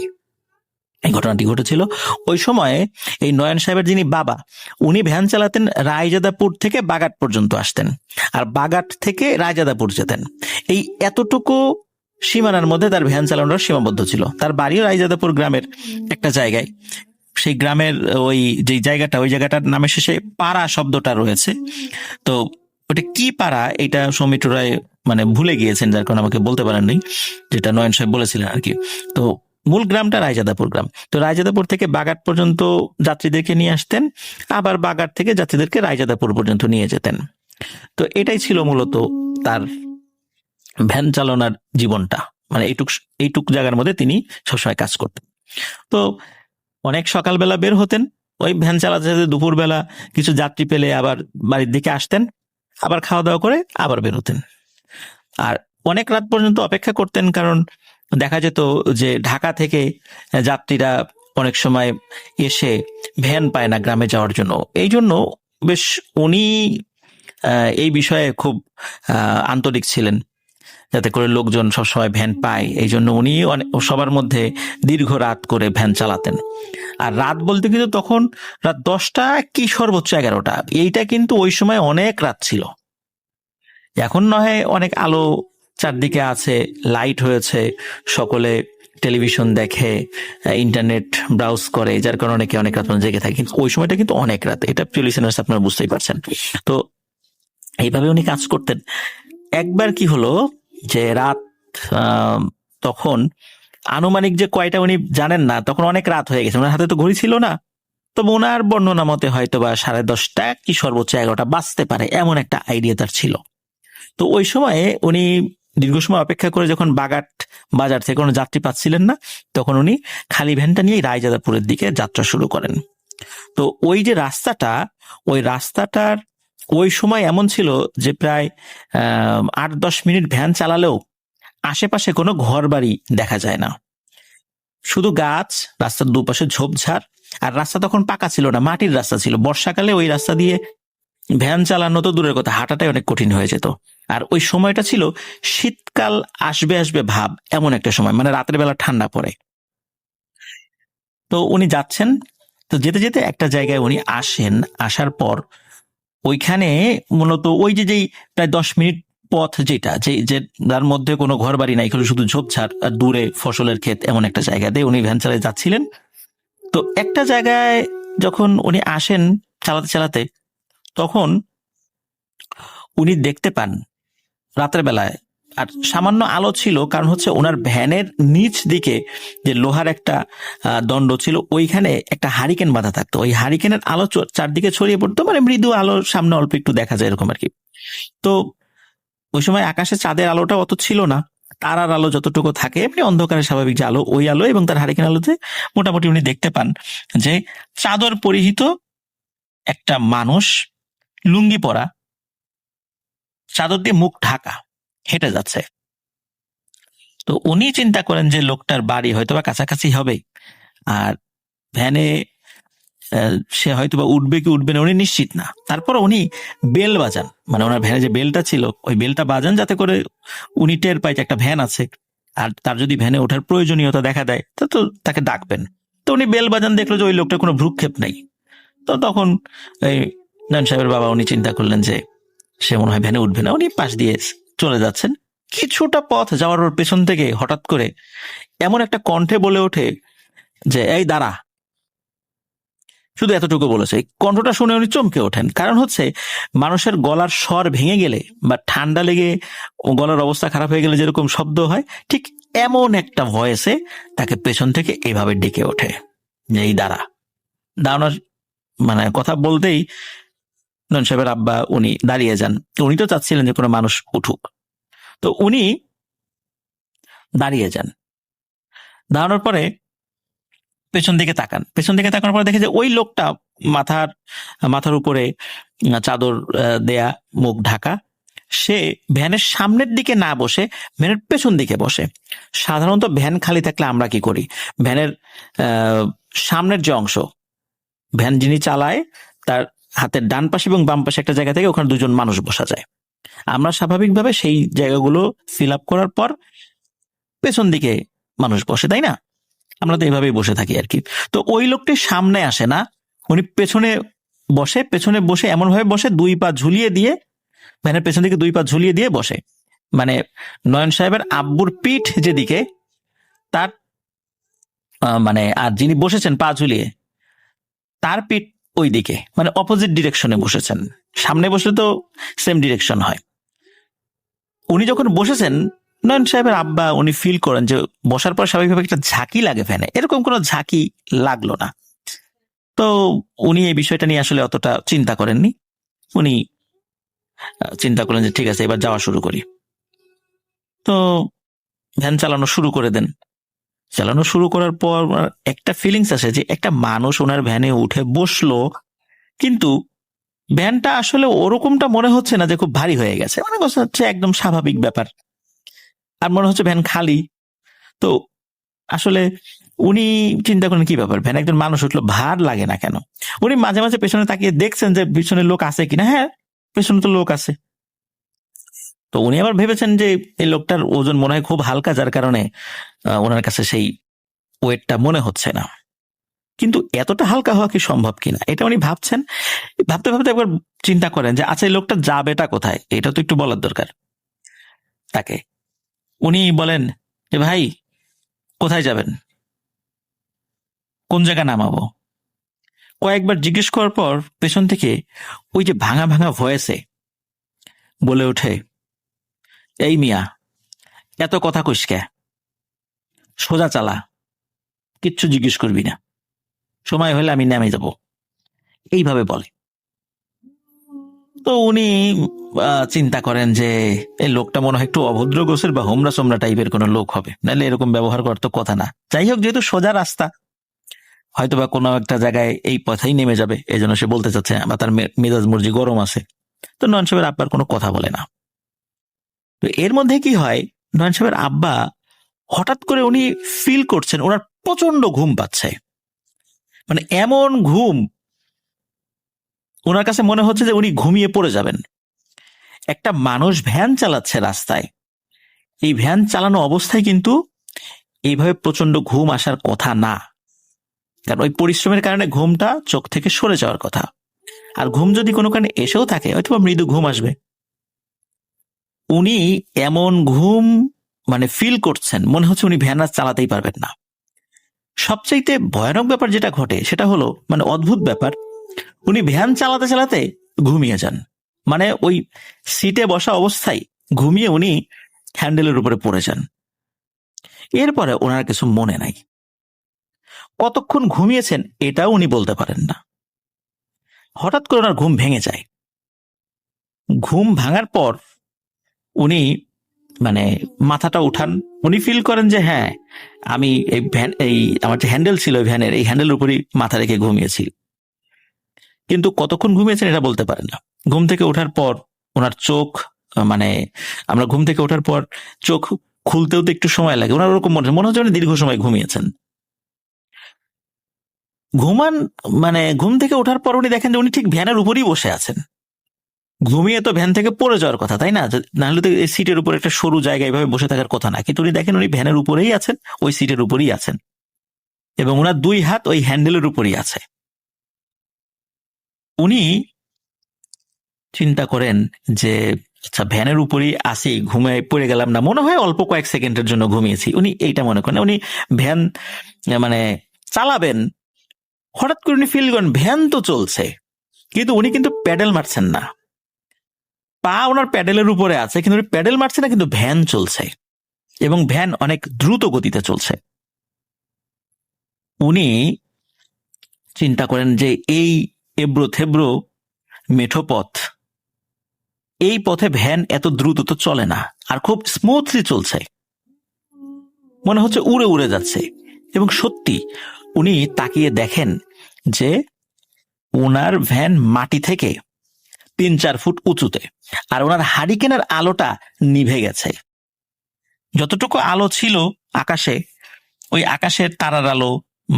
Speaker 6: এই ঘটনাটি ঘটেছিল। ওই সময়ে এই নয়ন সাহেবের যিনি বাবা, উনি ভ্যান চালাতেন রায়জাদাপুর থেকে বাগাট পর্যন্ত আসতেন, আর বাগাট থেকে রায়জাদাপুর যেতেন। এই এতটুকু সীমানার মধ্যে তার ভ্যান চালানোটা সীমাবদ্ধ ছিল। তার বাড়িও রায়জাদাপুর গ্রামের একটা জায়গায়, সেই গ্রামের ওই যে জায়গাটা, ওই জায়গাটার নামের শেষে পাড়া শব্দটা রয়েছে। তো ওটা কি পাড়া, এটা সৌমিত্র রায় মানে ভুলে গিয়েছেন, যার কারণে আমাকে বলতে পারেননি, যেটা নয়ন সাহেব বলেছিলেন আর কি। তো মূল গ্রামটা রায়জাদাপুর গ্রাম। তো রায়জাদাপুর থেকে বাগাট পর্যন্ত যাত্রীদেরকে নিয়ে আসতেন, আবার বাগাট থেকে যাত্রীদেরকে রায়জাদাপুর পর্যন্ত নিয়ে যেতেন। তো এটাই ছিল মূলত তার ভ্যান চালানোর জীবনটা, মানে এইটুক জায়গার মধ্যে তিনি সবসময় কাজ করতেন। তো অনেক সকালবেলা বের হতেন, ওই ভ্যান চালাতে চালাতে দুপুরবেলা কিছু যাত্রী পেলে আবার বাড়ির দিকে আসতেন, আবার খাওয়া দাওয়া করে আবার বের হতেন। আর অনেক রাত পর্যন্ত অপেক্ষা করতেন, কারণ দেখা যেত যে ঢাকা থেকে যাত্রীরা অনেক সময় এসে ভ্যান পায় না গ্রামে যাওয়ার জন্য। এই জন্য বেশ উনি এই বিষয়ে খুব আন্তরিক ছিলেন, যাতে করে লোকজন সবসময় ভ্যান পায়। এই জন্য উনি সবার মধ্যে দীর্ঘ রাত করে ভ্যান চালাতেন। আর রাত বলতে কিন্তু তখন রাত 10টা কি সর্বোচ্চ 11টা, এইটা কিন্তু ওই সময় অনেক রাত ছিল। এখন নয় অনেক আলো চারদিকে আছে, লাইট হয়েছে, সকলে টেলিভিশন দেখে, ইন্টারনেট ব্রাউজ করে, যার কারণে অনেকে অনেক রাত পর্যন্ত জেগে থাকে, কিন্তু ওই সময়টা কিন্তু অনেক রাত। এটা প্রিয় লিসেনার্স আপনারা বুঝতেই পারছেন। তো এইভাবে উনি কাজ করতেন। একবার কি হলো যে রাত তখন আনুমানিক যে কয়টা উনি জানেন না, তখন অনেক রাত হয়ে গেছে, ওনার হাতে তো ঘড়ি ছিল না। তবে ওনার বর্ণনা মতে হয়তো বা 10:30 কি সর্বোচ্চ 11টা বাজতে পারে, এমন একটা আইডিয়া তার ছিল। তো ওই সময়ে উনি দীর্ঘ সময় অপেক্ষা করে যখন বাগাট বাজার থেকে কোনো যাত্রী পাচ্ছিলেন না, তখন উনি খালি ভ্যানটা নিয়ে রায়জাদাপুরের দিকে যাত্রা শুরু করেন। তো ওই যে রাস্তাটা, ওই রাস্তাটার ওই সময় এমন ছিল যে প্রায় 8-10 মিনিট ভ্যান চালালেও আশেপাশে কোনো ঘর বাড়ি দেখা যায় না, শুধু গাছ, রাস্তার দুপাশে ঝোপঝাড়। আর রাস্তা তখন পাকা ছিল না, মাটির রাস্তা ছিল। বর্ষাকালে ওই রাস্তা দিয়ে ভ্যান চালানো তো দূরের কথা, হাঁটাটাই অনেক কঠিন হয়ে যেত। আর ওই সময়টা ছিল শীতকাল আসবে আসবে ভাব, এমন একটা সময়, মানে রাতের বেলা ঠান্ডা পড়ে। তো উনি যাচ্ছেন, তো যেতে যেতে একটা জায়গায় উনি আসেন। আসার পর ওইখানে মূলত ওই যেই প্রায় 10 মিনিট পথ, যেটা যে যার মধ্যে কোনো ঘর বাড়ি নাই, শুধু ঝোপঝাড় আর দূরে ফসলের ক্ষেত, এমন একটা জায়গাতে উনি ভ্যান চালিয়ে যাচ্ছিলেন। তো একটা জায়গায় যখন উনি আসেন চালাতে চালাতে, তখন উনি দেখতে পান রাতের বেলায়, আর সামান্য আলো ছিল, কারণ হচ্ছে ওনার ভ্যানের নিচ দিকে যে লোহার একটা দণ্ড ছিল, ওইখানে একটা হারিকেন বাঁধা থাকতো। ওই হারিকেনের আলো চারদিকে ছড়িয়ে পড়তো, মানে মৃদু আলো, সামনে অল্প একটু দেখা যায় এরকম আর কি। তো ওই সময় আকাশে চাঁদের আলোটা অত ছিল না, তারার আলো যতটুকু থাকে এমনি অন্ধকারে স্বাভাবিক যে আলো, ওই আলো এবং তার হারিকেন আলোতে মোটামুটি উনি দেখতে পান যে চাদর পরিহিত একটা মানুষ, লুঙ্গি পরা, চাদর দিয়ে মুখ ঢাকা, হেঁটে যাচ্ছে। তো উনি চিন্তা করেন যে লোকটার বাড়ি হয়তো বা কাছাকাছি হবে, আর ভ্যানে সে হয়তো বা উঠবে কি উঠবে না উনি নিশ্চিত না। তারপর উনি বেল বাজান, মানে ওনার ভ্যানে যে বেলটা ছিল ওই বেলটা বাজান, যাতে করে উনি টের পায় যে একটা ভ্যান আছে, আর তার যদি ভ্যানে ওঠার প্রয়োজনীয়তা দেখা দেয় তো তাকে ডাকবেন। তো উনি বেল বাজান, দেখলো যে ওই লোকটার কোনো ভ্রুক্ষেপ নেই। তো তখন নয়ন সাহেবের বাবা উনি চিন্তা করলেন যে সে মনে হয় ভ্যানে উঠবে না, উনি পাশ দিয়ে চলে যাচ্ছেন। কিছুটা পথ যাওয়ার ওর পেছন থেকে হঠাৎ করে এমন একটা কণ্ঠে বলে ওঠে যে এই দাঁড়া। শুধু এতটুকু বলেছে। এই কণ্ঠটা শুনে উনি চমকে ওঠেন। কারণ হচ্ছে মানুষের গলার স্বর ভেঙে গেলে বা ঠান্ডা লেগে গলার অবস্থা খারাপ হয়ে গেলে যেরকম শব্দ হয়, ঠিক এমন একটা ভয়েসে তাকে পেছন থেকে এভাবে ডেকে ওঠে যে এই দাঁড়া। দাঁড়ানোর মানে কথা বলতেই নয়ন সাহেবের আব্বা উনি দাঁড়িয়ে যান। উনি তো চাচ্ছিলেন যে কোনো মানুষ উঠুক, তো উনি দাঁড়িয়ে যান। দাঁড়ানোর পরে পেছন দিকে তাকান। পেছন দিকে তাকানোর পরে দেখে যে ওই লোকটা মাথার উপরে চাদর দেয়া, মুখ ঢাকা, সে ভ্যানের সামনের দিকে না বসে ভ্যানের পেছন দিকে বসে। সাধারণত ভ্যান খালি থাকলে আমরা কি করি, ভ্যানের সামনের যে অংশ, ভ্যান যিনি চালায় তার হাতের ডান পাশে এবং বাম পাশে একটা জায়গা থেকে ওখানে দুজন মানুষ বসা যায়। আমরা স্বাভাবিকভাবে সেই জায়গাগুলো ফিল আপ করার পর পেছন দিকে মানুষ বসে, তাই না? আমরা তো এইভাবেই বসে থাকি আর কি। তো ওই লোকটি সামনে আসে না, উনি পেছনে বসে। পেছনে বসে এমন ভাবে বসে, দুই পা ঝুলিয়ে দিয়ে, ভ্যানের পেছন দিকে দুই পা ঝুলিয়ে দিয়ে বসে। মানে নয়ন সাহেবের আব্বুর পিঠ যেদিকে, তার মানে আর যিনি বসেছেন পা ঝুলিয়ে, তার পিঠ ওই দিকে, মানে অপোজিট ডিরেকশনে বসেছেন। সামনে বসলে তো সেম ডিরেকশন হয়। উনি যখন বসেছেন, নয়ন সাহেবের আব্বা উনি ফিল করেন যে বসার পর স্বাভাবিকভাবে একটা ঝাঁকি লাগে ফ্যানে, এরকম কোনো ঝাঁকি লাগলো না। তো উনি এই বিষয়টা নিয়ে আসলে অতটা চিন্তা করেননি। উনি চিন্তা করলেন যে ঠিক আছে, এবার যাওয়া শুরু করি। তো ভ্যান চালানো শুরু করে দেন। চালানো শুরু করার পর একটা ফিলিংস আসে যে একটা মানুষ ওনার ভ্যানে উঠে বসলো, কিন্তু ভ্যানটা আসলে ওরকমটা মনে হচ্ছে না যে খুব ভারী হয়ে গেছে, মানে হচ্ছে একদম স্বাভাবিক ব্যাপার। আর মনে হচ্ছে ভ্যান খালি। তো আসলে উনি চিন্তা করেন কি ব্যাপার, ভ্যান একজন মানুষ উঠলো, ভার লাগে না কেন? উনি মাঝে মাঝে পেছনে তাকিয়ে দেখছেন যে পিছনে লোক আছে কিনা। হ্যাঁ, পেছনে তো লোক আছে। তো উনি আবার ভেবেছেন যে এই লোকটার ওজন মনে হয় খুব হালকা, যার কারণে ওনার কাছে সেই ওয়েটটা মনে হচ্ছে না। কিন্তু এতটা হালকা হওয়া কি সম্ভব কিনা এটা উনি ভাবছেন। ভাবতে ভাবতে একবার চিন্তা করেন যে আচ্ছা, এই লোকটা যাবেটা কোথায়, এটা তো একটু বলার দরকার তাকে। উনি বলেন যে ভাই, কোথায় যাবেন, কোন জায়গা নামাবো? কয়েকবার জিজ্ঞেস করার পর পেছন থেকে ওই যে ভাঙা ভাঙা ভয়েসে বলে ওঠে, এই মিয়া, এত কথা কইস কে, সোজা চালা, কিচ্ছু জিজ্ঞেস করবি না, সময় হলে আমি নেমে যাব, এইভাবে বলে। তো উনি চিন্তা করেন যে এই লোকটা মনে হয় একটু অভদ্র গোছের বা হোমরা সোমরা টাইপের কোনো লোক হবে, নাহলে এরকম ব্যবহার করার তো কথা না। যাই হোক, যেহেতু সোজা রাস্তা, হয়তো বা কোনো একটা জায়গায় এই পথেই নেমে যাবে, এই জন্য সে বলতে চাচ্ছে, বা তার মেজাজ মর্জি গরম আছে। তো নয়ন সাহেবের আব্বার কোনো কথা বলে না। তো এর মধ্যে কি হয়, নয়ন সাহেবের আব্বা হঠাৎ করে উনি ফিল করছেন ওনার প্রচন্ড ঘুম পাচ্ছে। মানে এমন ঘুম, ওনার কাছে মনে হচ্ছে যে উনি ঘুমিয়ে পড়ে যাবেন। একটা মানুষ ভ্যান চালাচ্ছে রাস্তায়, এই ভ্যান চালানো অবস্থায় কিন্তু এইভাবে প্রচন্ড ঘুম আসার কথা না। কারণ ওই পরিশ্রমের কারণে ঘুমটা চোখ থেকে সরে যাওয়ার কথা। আর ঘুম যদি কোনো কারণে এসেও থাকে, হয়তো মৃদু ঘুম আসবে। উনি এমন ঘুম মানে ফিল করছেন, মনে হচ্ছে উনি ভ্যান আর চালাতেই পারবেন না। সবচাইতে ভয়ানক ব্যাপার যেটা ঘটে সেটা হলো, মানে অদ্ভুত ব্যাপার, উনি ভ্যান চালাতে চালাতে ঘুমিয়ে যান। মানে ওই সিটে বসা অবস্থায় ঘুমিয়ে উনি হ্যান্ডেলের উপরে পড়ে যান। এরপরে ওনার কিছু মনে নাই, কতক্ষণ ঘুমিয়েছেন এটাও উনি বলতে পারেন না। হঠাৎ করে ওনার ঘুম ভেঙে যায়। ঘুম ভাঙার পর উনি মানে মাথাটা উঠান। উনি ফিল করেন যে হ্যাঁ, আমি এই আমার যে হ্যান্ডেল ছিল ভ্যানের, এই হ্যান্ডেলের উপরই মাথা রেখে ঘুমিয়েছি। কিন্তু কতক্ষণ ঘুমিয়েছেন এটা বলতে পারেন না। ঘুম থেকে ওঠার পর ওনার চোখ, মানে আমরা ঘুম থেকে ওঠার পর চোখ খুলতেও তো একটু সময় লাগে, ওনার ওরকম মনে হচ্ছে উনি দীর্ঘ সময় ঘুমিয়েছেন। মানে ঘুম থেকে ওঠার পর উনি দেখেন যে উনি ঠিক ভ্যানের উপরই বসে আছেন। ঘুমিয়ে তো ভ্যান থেকে পড়ে যাওয়ার কথা, তাই না? নাহলে তো এই সিটের উপর একটা সরু জায়গায় এভাবে বসে থাকার কথা না। কিন্তু উনি দেখেন উনি ভ্যানের উপরেই আছেন, ওই সিটের উপরই আছেন, এবং ওনার দুই হাত ওই হ্যান্ডেলের উপরই আছে। উনি চিন্তা করেন যে আচ্ছা ভ্যানের উপরেই আসি, ঘুমিয়ে পড়ে গেলাম না, মনে হয় অল্প কয়েক সেকেন্ডের জন্য ঘুমিয়েছি। উনি এইটা মনে করেন, উনি ভ্যান মানে চালাবেন, হঠাৎ করে উনি ফিল করেন ভ্যান তো চলছে, কিন্তু উনি কিন্তু প্যাডেল মারছেন না, পা ওনার প্যাডেলের উপরে আছে কিন্তু উনি প্যাডেল মারছে না, কিন্তু ভ্যান চলছে এবং ভ্যান অনেক দ্রুত গতিতে চলছে। উনি চিন্তা করেন যে এই এবড়ো থেবড়ো মেঠো পথ, এই পথে ভ্যান এত দ্রুত তো চলে না, আর খুব স্মুথলি চলছে, মনে হচ্ছে উড়ে উড়ে যাচ্ছে। এবং সত্যি উনি তাকিয়ে দেখেন যে ওনার ভ্যান মাটি থেকে 3-4 ফুট উঁচুতে, আর ওনার হারিকেনের আলোটা নিভে গেছে। যতটুকু আলো ছিল আকাশে, ওই আকাশের তারার আলো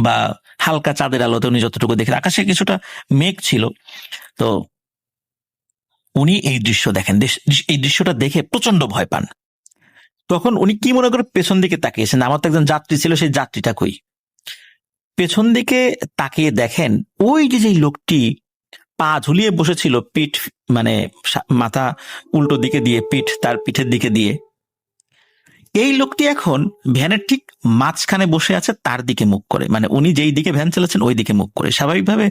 Speaker 6: বা হালকা চাঁদের আলোতে উনি যতটুকু দেখেন, আকাশে কিছুটা মেঘ ছিল। তো উনি এই দৃশ্য দেখেন, এই দৃশ্যটা দেখে প্রচন্ড ভয় পান। তখন উনি কি মনে করে পেছন দিকে তাকিয়েছেন, আমার তো একজন যাত্রী ছিল, সেই যাত্রীটা কই। পেছন দিকে তাকিয়ে দেখেন ওই যে লোকটি পা ঝুলিয়ে বসেছিল, পিঠ মানে মাথা উল্টো দিকে দিয়ে, পিঠ তার পিঠের দিকে দিয়ে, এই লোকটি এখন ভ্যানের ঠিক মাঝখানে বসে আছে, তার দিকে মুখ করে, মানে উনি যেই দিকে ভ্যান চালাচ্ছেন ওই দিকে মুখ করে। স্বাভাবিকভাবে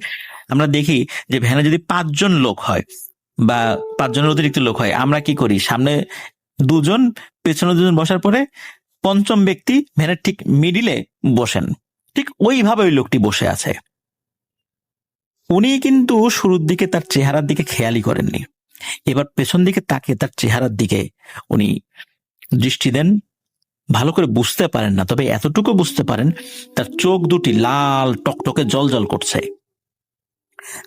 Speaker 6: আমরা দেখি যে ভ্যানে যদি 5 জন লোক হয় বা 5 জনের অতিরিক্ত লোক হয়, আমরা কি করি, সামনে 2 জন পেছনে 2 জন বসার পরে 5ম ব্যক্তি ভ্যানের ঠিক মিডিলে বসেন। ঠিক ওইভাবে ওই লোকটি বসে আছে। উনি কিন্তু শুরুর দিকে তার চেহারার দিকে খেয়ালই করেননি, এবার পেছন দিকে তাকিয়ে তার চেহারার দিকে উনি দৃষ্টি দেন। ভালো করে বুঝতে পারেন না, তবে এতটুকু বুঝতে পারেন তার চোখ দুটি লাল টকটকে জলজল করছে,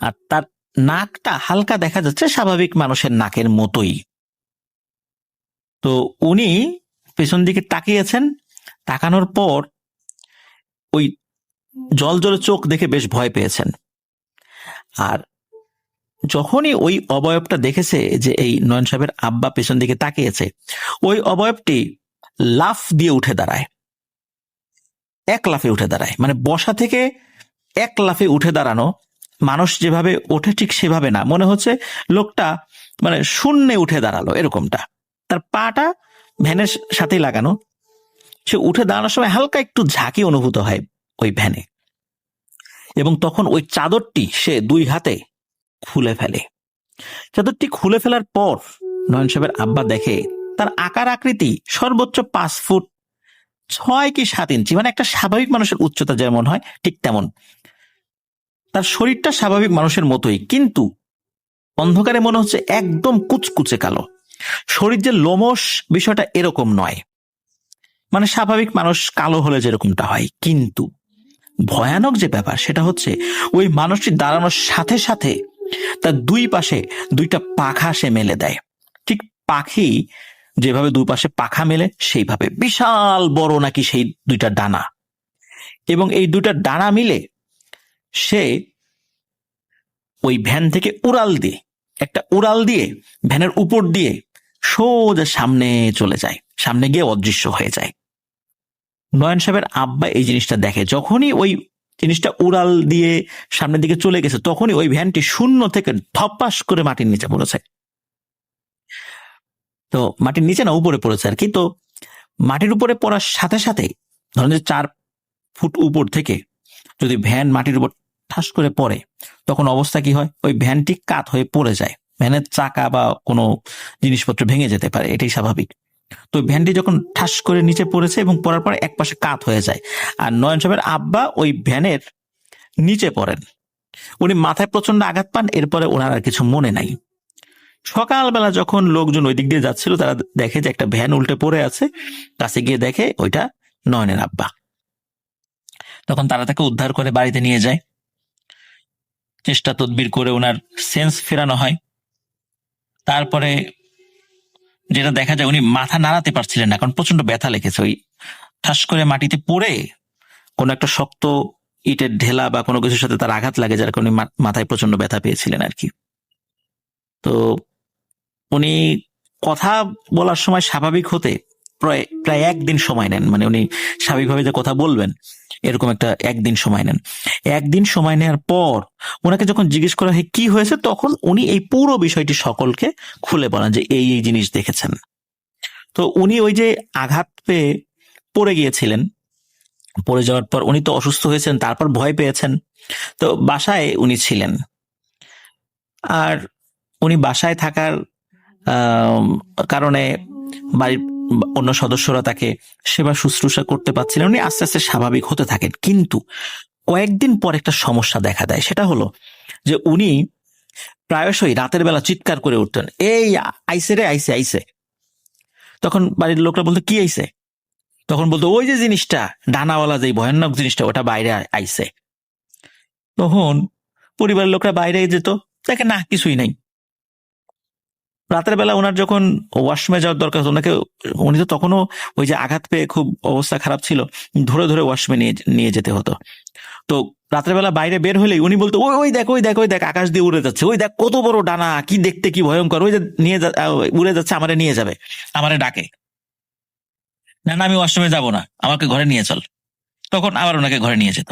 Speaker 6: আর তার নাকটা হালকা দেখা যাচ্ছে স্বাভাবিক মানুষের নাকের মতোই। তো উনি পেছন দিকে তাকিয়েছেন, তাকানোর পর ওই জলজলে চোখ দেখে বেশ ভয় পেয়েছেন। আর যখনই ওই অবয়বটা দেখেছে যে এই নয়ন সাহেবের আব্বা পেছন দিকে তাকিয়েছে, ওই অবয়বটি লাফ দিয়ে উঠে দাঁড়ায়, 1 লাফে উঠে দাঁড়ায়, মানে বসা থেকে 1 লাফে উঠে দাঁড়ানো। মানুষ যেভাবে ওঠে ঠিক সেভাবে না, মনে হচ্ছে লোকটা মানে শূন্যে উঠে দাঁড়ালো এরকমটা। তার পাটা ভ্যানের সাথেই লাগানো, সে উঠে দাঁড়ানোর সময় হালকা একটু ঝাঁকি অনুভূত হয় ওই ভ্যানে, এবং তখন ওই চাদরটি সে 2 হাতে খুলে ফেলে। চাদরটি খুলে ফেলার পর নয়ন সাহেবের আব্বা দেখে তার আকার আকৃতি সর্বোচ্চ 5 ফুট 6 কি 7 ইঞ্চি, মানে একটা স্বাভাবিক মানুষের উচ্চতা যেমন হয় ঠিক তেমন। তার শরীরটা স্বাভাবিক মানুষের মতোই, কিন্তু অন্ধকারে মনে হচ্ছে একদম কুচকুচে কালো। শরীর যে লোমশ বিষয়টা এরকম নয়, মানে স্বাভাবিক মানুষ কালো হলে যেরকমটা হয়। কিন্তু ভয়ানক যে ব্যাপার সেটা হচ্ছে ওই মানুষটি দাঁড়ানোর সাথে সাথে তার 2 পাশে 2টা পাখা সে মেলে দেয়, ঠিক পাখি যেভাবে 2 পাশে পাখা মেলে সেইভাবে বিশাল বড় নাকি সেই 2টা ডানা, এবং এই 2টা ডানা মিলে সে ওই ভ্যান থেকে একটা উড়াল দিয়ে ভ্যানের উপর দিয়ে সোজা সামনে চলে যায়, সামনে গিয়ে অদৃশ্য হয়ে যায়। নয়ন সাহেবের আব্বা এই জিনিসটা দেখে, যখনই ওই জিনিসটা উড়াল দিয়ে সামনের দিকে চলে গেছে, তখনই ওই ভ্যানটি শূন্য থেকে ধপাস করে মাটির নিচে পড়েছে। তো মাটির নিচে না, উপরে পড়েছে আর কি। তো মাটির উপরে পড়ার সাথে সাথে ধরেন যে 4 ফুট উপর থেকে যদি ভ্যান মাটির উপর ঠাস করে পড়ে, তখন অবস্থা কি হয়, ওই ভ্যানটি কাত হয়ে পড়ে যায়, ভ্যানের চাকা বা কোনো জিনিসপত্র ভেঙে যেতে পারে, এটাই স্বাভাবিক। তো ভ্যানটি যখন ঠাস করে নিচে পড়েছে এবং পড়ার পর একপাশে কাত হয়ে যায়, আর নয়ন সাহেবের আব্বা ওই ভ্যানের নিচে পড়েন। উনি মাথায় প্রচন্ড আঘাত পান, এরপরে ওনার আর কিছু মনে নাই। সকালবেলা যখন লোকজন ওই দিক দিয়ে যাচ্ছিল, তারা দেখে যে একটা ভ্যান উল্টে পড়ে আছে, কাছে গিয়ে দেখে ওইটা নয়নের আব্বা। তখন তারা তাকে উদ্ধার করে বাড়িতে নিয়ে যায়, চেষ্টা তদবির করে ওনার সেন্স ফেরানো হয়। তারপরে যেটা দেখা যায়, উনি মাথা নাড়াতে পারছিলেন না, কারণ প্রচন্ড ব্যথা লেগেছে। ওই ঠাস করে মাটিতে পড়ে কোনো একটা শক্ত ইটের ঢেলা বা কোনো কিছুর সাথে তার আঘাত লাগে, যার কারণে মাথায় প্রচন্ড ব্যথা পেয়েছিলেন আর কি। তো উনি কথা বলার সময় স্বাভাবিক হতে প্রায় 1 দিন সময় নেন, মানে উনি স্বাভাবিকভাবে যে কথা বলবেন এরকম একটা একদিন সময় নেন। একদিন সময় নেওয়ার পর ওনাকে যখন জিজ্ঞেস করা হয় কি হয়েছে, তখন উনি এই পুরো বিষয়টি সকলকে খুলে বলেন যে এই এই জিনিস দেখেছেন। তো উনি ওই যে আঘাত পেয়ে পড়ে গিয়েছিলেন, পড়ে যাওয়ার পর উনি তো অসুস্থ হয়েছেন, তারপর ভয় পেয়েছেন, তো বাসায় উনি ছিলেন। আর উনি বাসায় থাকার কারণে বাড়ির অন্য সদস্যরা তাকে সেবা শুশ্রূষা করতে পারছিলেন। উনি আস্তে আস্তে স্বাভাবিক হতে থাকেন, কিন্তু কয়েকদিন পর একটা সমস্যা দেখা দেয়। সেটা হলো যে উনি প্রায়শই রাতের বেলা চিৎকার করে উঠতেন, এই আইসে রে, আইসে আইসে। তখন বাড়ির লোকরা বলতো কি আইসে? তখন বলতো ওই যে জিনিসটা ডানাওয়ালা, যে ভয়ানক জিনিসটা, ওটা বাইরে আইসে। তখন পরিবারের লোকরা বাইরে যেত, দেখে না কিছুই নাই। রাতের বেলা ওনার যখন ওয়াশরুমে যাওয়ার দরকার হতো, ওনাকে, উনি তো তখনও ওই যে আঘাত পেয়ে খুব অবস্থা খারাপ ছিল, ধরে ধরে ওয়াশরুমে নিয়ে যেতে হতো। তো রাতের বেলা বাইরে বের হলেই উনি বলতো ওই ওই দেখ, ওই দেখ, ওই দেখ, আকাশ দিয়ে উড়ে যাচ্ছে, ওই দেখ কত বড় ডানা, কি দেখতে, কি ভয়ঙ্কর, ওই যে উড়ে যাচ্ছে, আমারে নিয়ে যাবে, আমারে ডাকে। না না, আমি ওয়াশরুমে যাবো না, আমাকে ঘরে নিয়ে চল। তখন আবার ওনাকে ঘরে নিয়ে যেত।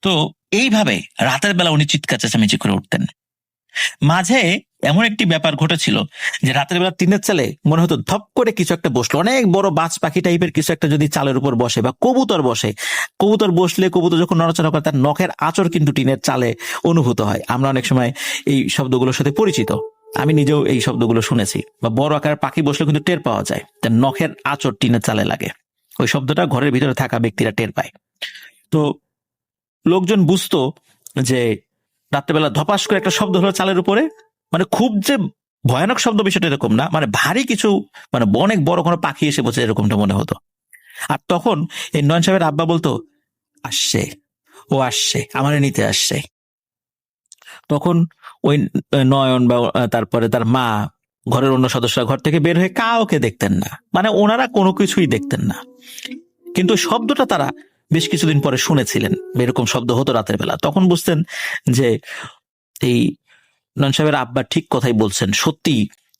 Speaker 6: তো এইভাবে রাতের বেলা উনি চিৎকার চেঁচামেচি করে উঠতেন। মাঝে এমন একটি ব্যাপার ঘটেছিল যে রাতের বেলা টিনের চালে মনে হতো ধপ করে কিছু একটা বসলো, অনেক বড় বাজ পাখি টাইপের কিছু একটা যদি চালের উপর বসে, বা কবুতর বসে, কবুতর বসলে কবুতর যখন নড়াচড়া করে তার নখের আঁচড় কিন্তু টিনের চালে অনুভূত হয়। আমরা অনেক সময় এই শব্দগুলোর সাথে পরিচিত, আমি নিজেও এই শব্দগুলো শুনেছি। বা বড় আকার পাখি বসলে কিন্তু টের পাওয়া যায়, তার নখের আঁচড় টিনের চালে লাগে। ওই শব্দটা ঘরের ভিতরে থাকা ব্যক্তিরা টের পায়। তো লোকজন বুঝতো যে রাত্রেবেলা ধপাস করে একটা শব্দ হলো চালের উপরে, মানে খুব যে ভয়ানক শব্দ বিষয়টা এরকম না, মানে ভারী কিছু, মানে অনেক বড় কোনো পাখি এসে বসে, এরকমটা মনে হতো। আর তখন এই নয়ন সাহেবের আব্বা বলতো আসছে, ও আসছে, আমারে নিতে আসছে। তখন ওই নয়ন বা তারপরে তার মা, ঘরের অন্য সদস্যরা ঘর থেকে বের হয়ে কাউকে দেখতেন না, মানে ওনারা কোনো কিছুই দেখতেন না। কিন্তু শব্দটা তারা বেশ কিছুদিন পরে শুনেছিলেন, এরকম শব্দ হতো রাতের বেলা। তখন বুঝতেন যে এই নয়ন সাহেবের আব্বা ঠিক কথাই বলছেন, সত্যি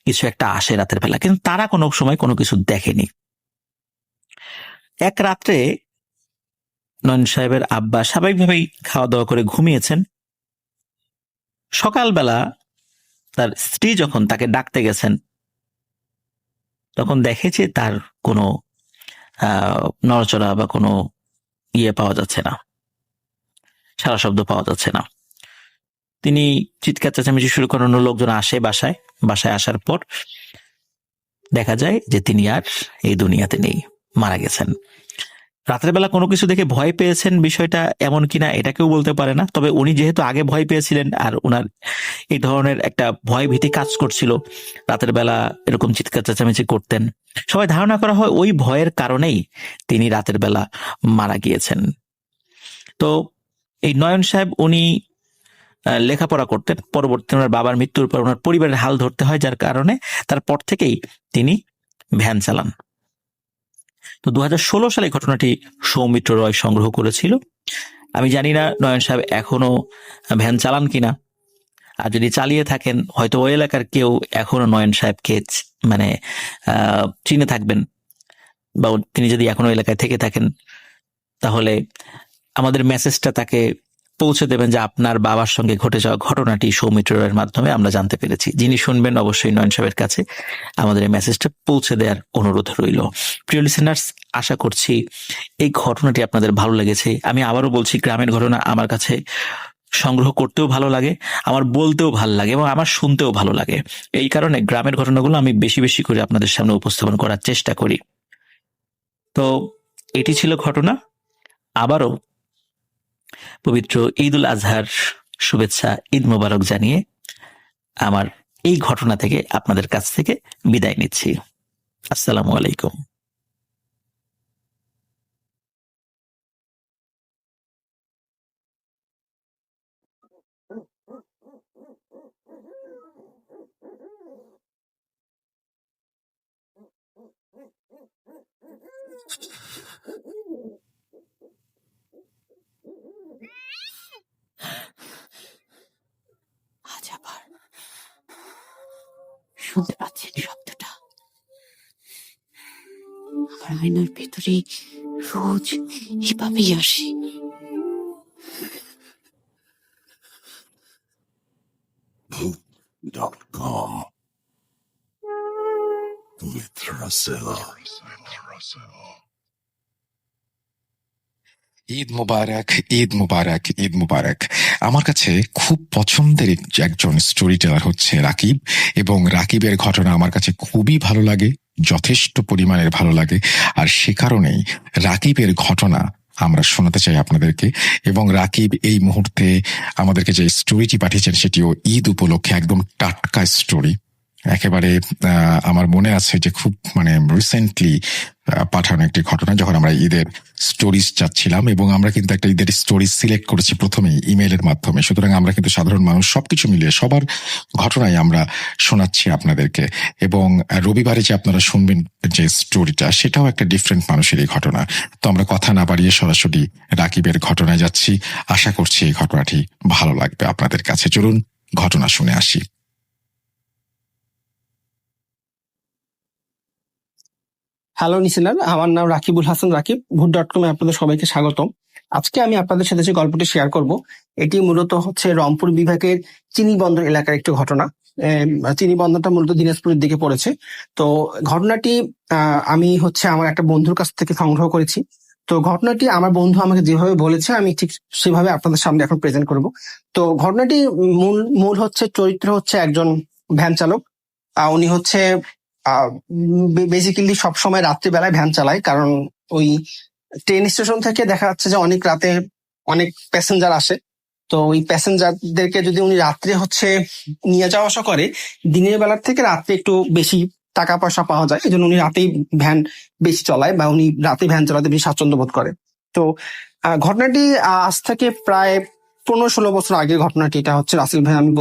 Speaker 6: কিছু একটা আসে রাতের বেলা, কিন্তু তারা কোনো সময় কোনো কিছু দেখেনি। এক রাত্রে নয়ন সাহেবের আব্বা স্বাভাবিকভাবেই খাওয়া দাওয়া করে ঘুমিয়েছেন। সকালবেলা তার স্ত্রী যখন তাকে ডাকতে গেছেন, তখন দেখে যে তার কোনো নড়াচড়া বা কোনো পাওয়া যাচ্ছে না, সারা শব্দ পাওয়া যাচ্ছে না। তিনি চিৎকার চেঁচামেচি শুরু করেন, লোকজন আসে বাসায় আসার পর দেখা যায় যে তিনি আর এই দুনিয়াতে নেই, মারা গেছেন। রাতের বেলা কোনো কিছু দেখে ভয় পেয়েছেন বিষয়টা এমন কিনা এটা কেউ বলতে পারে না, তবে উনি যেহেতু আগে ভয় পেয়েছিলেন আর উনার এই ধরনের একটা ভয় ভীতি কাজ করছিল, রাতের বেলা এরকম চিৎকার চেঁচামেচি করতেন। সবাই ধারণা করা হয় ওই ভয়ের কারণেই তিনি রাতের বেলা মারা গিয়েছেন। তো এই নয়ন সাহেব উনি লেখাপড়া করতেন, পরবর্তী ওনার বাবার মৃত্যুর পর ওনার পরিবারের হাল ধরতে হয়, যার কারণে তারপর থেকেই তিনি ভ্যান চালান। তো 2016 সালে ঘটনাটি সৌমিত্র রয় সংগ্রহ করেছিল। আমি জানি না নয়ন সাহেব এখনো ভ্যান চালান কিনা, আর যদি চালিয়ে থাকেন হয়তো ওই এলাকার কেউ এখনো নয়ন সাহেবকে মানে চিনে থাকবেন, বা তিনি যদি এখনো এলাকায় থেকে থাকেন তাহলে আমাদের মেসেজটা তাকে পৌঁছে দেবেন যে আপনার বাবার সঙ্গে ঘটে যাওয়া ঘটনাটি সৌমিত্র রায়ের মাধ্যমে আমরা জানতে পেরেছি। যিনি শুনবেন অবশ্যই নয়ন সাহেবের কাছে আমাদের এই মেসেজটা পৌঁছে দেওয়ার অনুরোধ রইল। প্রিয় লিসেনার্স, আশা করছি এই ঘটনাটি আপনাদের ভালো লেগেছে। আমি আবারও বলছি, গ্রামের ঘটনা আমার কাছে সংগ্রহ করতেও ভালো লাগে, আমার বলতেও ভালো লাগে এবং আমার শুনতেও ভালো লাগে। এই কারণে গ্রামের ঘটনাগুলো আমি বেশি বেশি করে আপনাদের সামনে উপস্থাপন করার চেষ্টা করি। তো এটি ছিল ঘটনা। আবারও পবিত্র ঈদ উল আজহার শুভেচ্ছা, ঈদ মোবারক জানিয়ে আমার এই ঘটনা থেকে আপনাদের কাছ থেকে বিদায় নিচ্ছি। আসসালামু আলাইকুম।
Speaker 2: আজ আবার শুনতে পাচ্ছেন শব্দটা? আমার আয়নার ভেতরে রোজ এভাবেই আসে।
Speaker 3: Book.com with Russell.
Speaker 1: Eid Mubarak, Eid Mubarak, Eid মুবারক। আমার কাছে খুব পছন্দের একজন স্টোরি টেলার হচ্ছে রাকিব, এবং রাকিবের ঘটনা আমার কাছে খুবই ভালো লাগে, যথেষ্ট পরিমাণের ভালো লাগে। আর সে কারণেই রাকিবের ঘটনা আমরা শোনাতে চাই আপনাদেরকে। এবং রাকিব এই মুহূর্তে আমাদেরকে যে স্টোরিটি পাঠিয়েছেন সেটিও ঈদ উপলক্ষে একদম টাটকা স্টোরি। একেবারে আমার মনে আছে যে খুব রিসেন্টলি পাঠানো একটি ঘটনা, যখন আমরা ঈদের স্টোরিজ চাচ্ছিলাম, এবং আমরা কিন্তু একটা ঈদের স্টোরি সিলেক্ট করেছি প্রথমেই ইমেইলের মাধ্যমে। সুতরাং আমরা কিন্তু সাধারণ মানুষ সবকিছু মিলিয়ে সবার ঘটনাই আমরা শোনাচ্ছি আপনাদেরকে। এবং রবিবারে যে আপনারা শুনবেন যে স্টোরিটা, সেটাও একটা ডিফারেন্ট মানুষেরই ঘটনা। তো আমরা কথা না বাড়িয়ে সরাসরি রাকিবের ঘটনায় যাচ্ছি। আশা করছি এই ঘটনাটি ভালো লাগবে আপনাদের কাছে। চলুন ঘটনা শুনে আসি।
Speaker 7: হ্যালো লিসেনার, আমার নাম রাকিবুল হাসান রাকিব। ভূত.com এ আপনাদের সবাইকে স্বাগতম। আজকে আমি আপনাদের সাথে যে গল্পটি শেয়ার করব, এটি মূলত হচ্ছে রংপুর বিভাগের চিনিবন্দর এলাকার একটি ঘটনা। চিনিবন্দরটা মূলত দিনাজপুরের দিকে পড়েছে। তো ঘটনাটি আমি হচ্ছে আমার একটা বন্ধুর কাছ থেকে সংগ্রহ করেছি। তো ঘটনাটি আমার বন্ধু আমাকে যেভাবে বলেছে আমি ঠিক সেভাবে আপনাদের সামনে এখন প্রেজেন্ট করব। তো ঘটনাটি মূল হচ্ছে চরিত্র হচ্ছে একজন ভ্যান চালক। উনি হচ্ছে বেসিক্যালি সবসময় রাত্রিবেলায় ভ্যান চালায়, কারণ ওই ট্রেন স্টেশন থেকে দেখা যাচ্ছে যে অনেক রাতে অনেক প্যাসেঞ্জার আসে। তো ওই প্যাসেঞ্জারদেরকে যদি উনি রাত্রে হচ্ছে নিয়ে যাওয়া আসা করে, দিনের বেলার থেকে রাত্রে একটু বেশি টাকা পয়সা পাওয়া যায়, এই জন্য উনি রাতেই ভ্যান বেশি চলায়, বা উনি রাতে ভ্যান চালাতে বেশি স্বাচ্ছন্দ্য বোধ করে। তো ঘটনাটি আজ থেকে প্রায় 15-16 বছর আগের ঘটনাটি। এটা হচ্ছে রাসেল ভাই আমি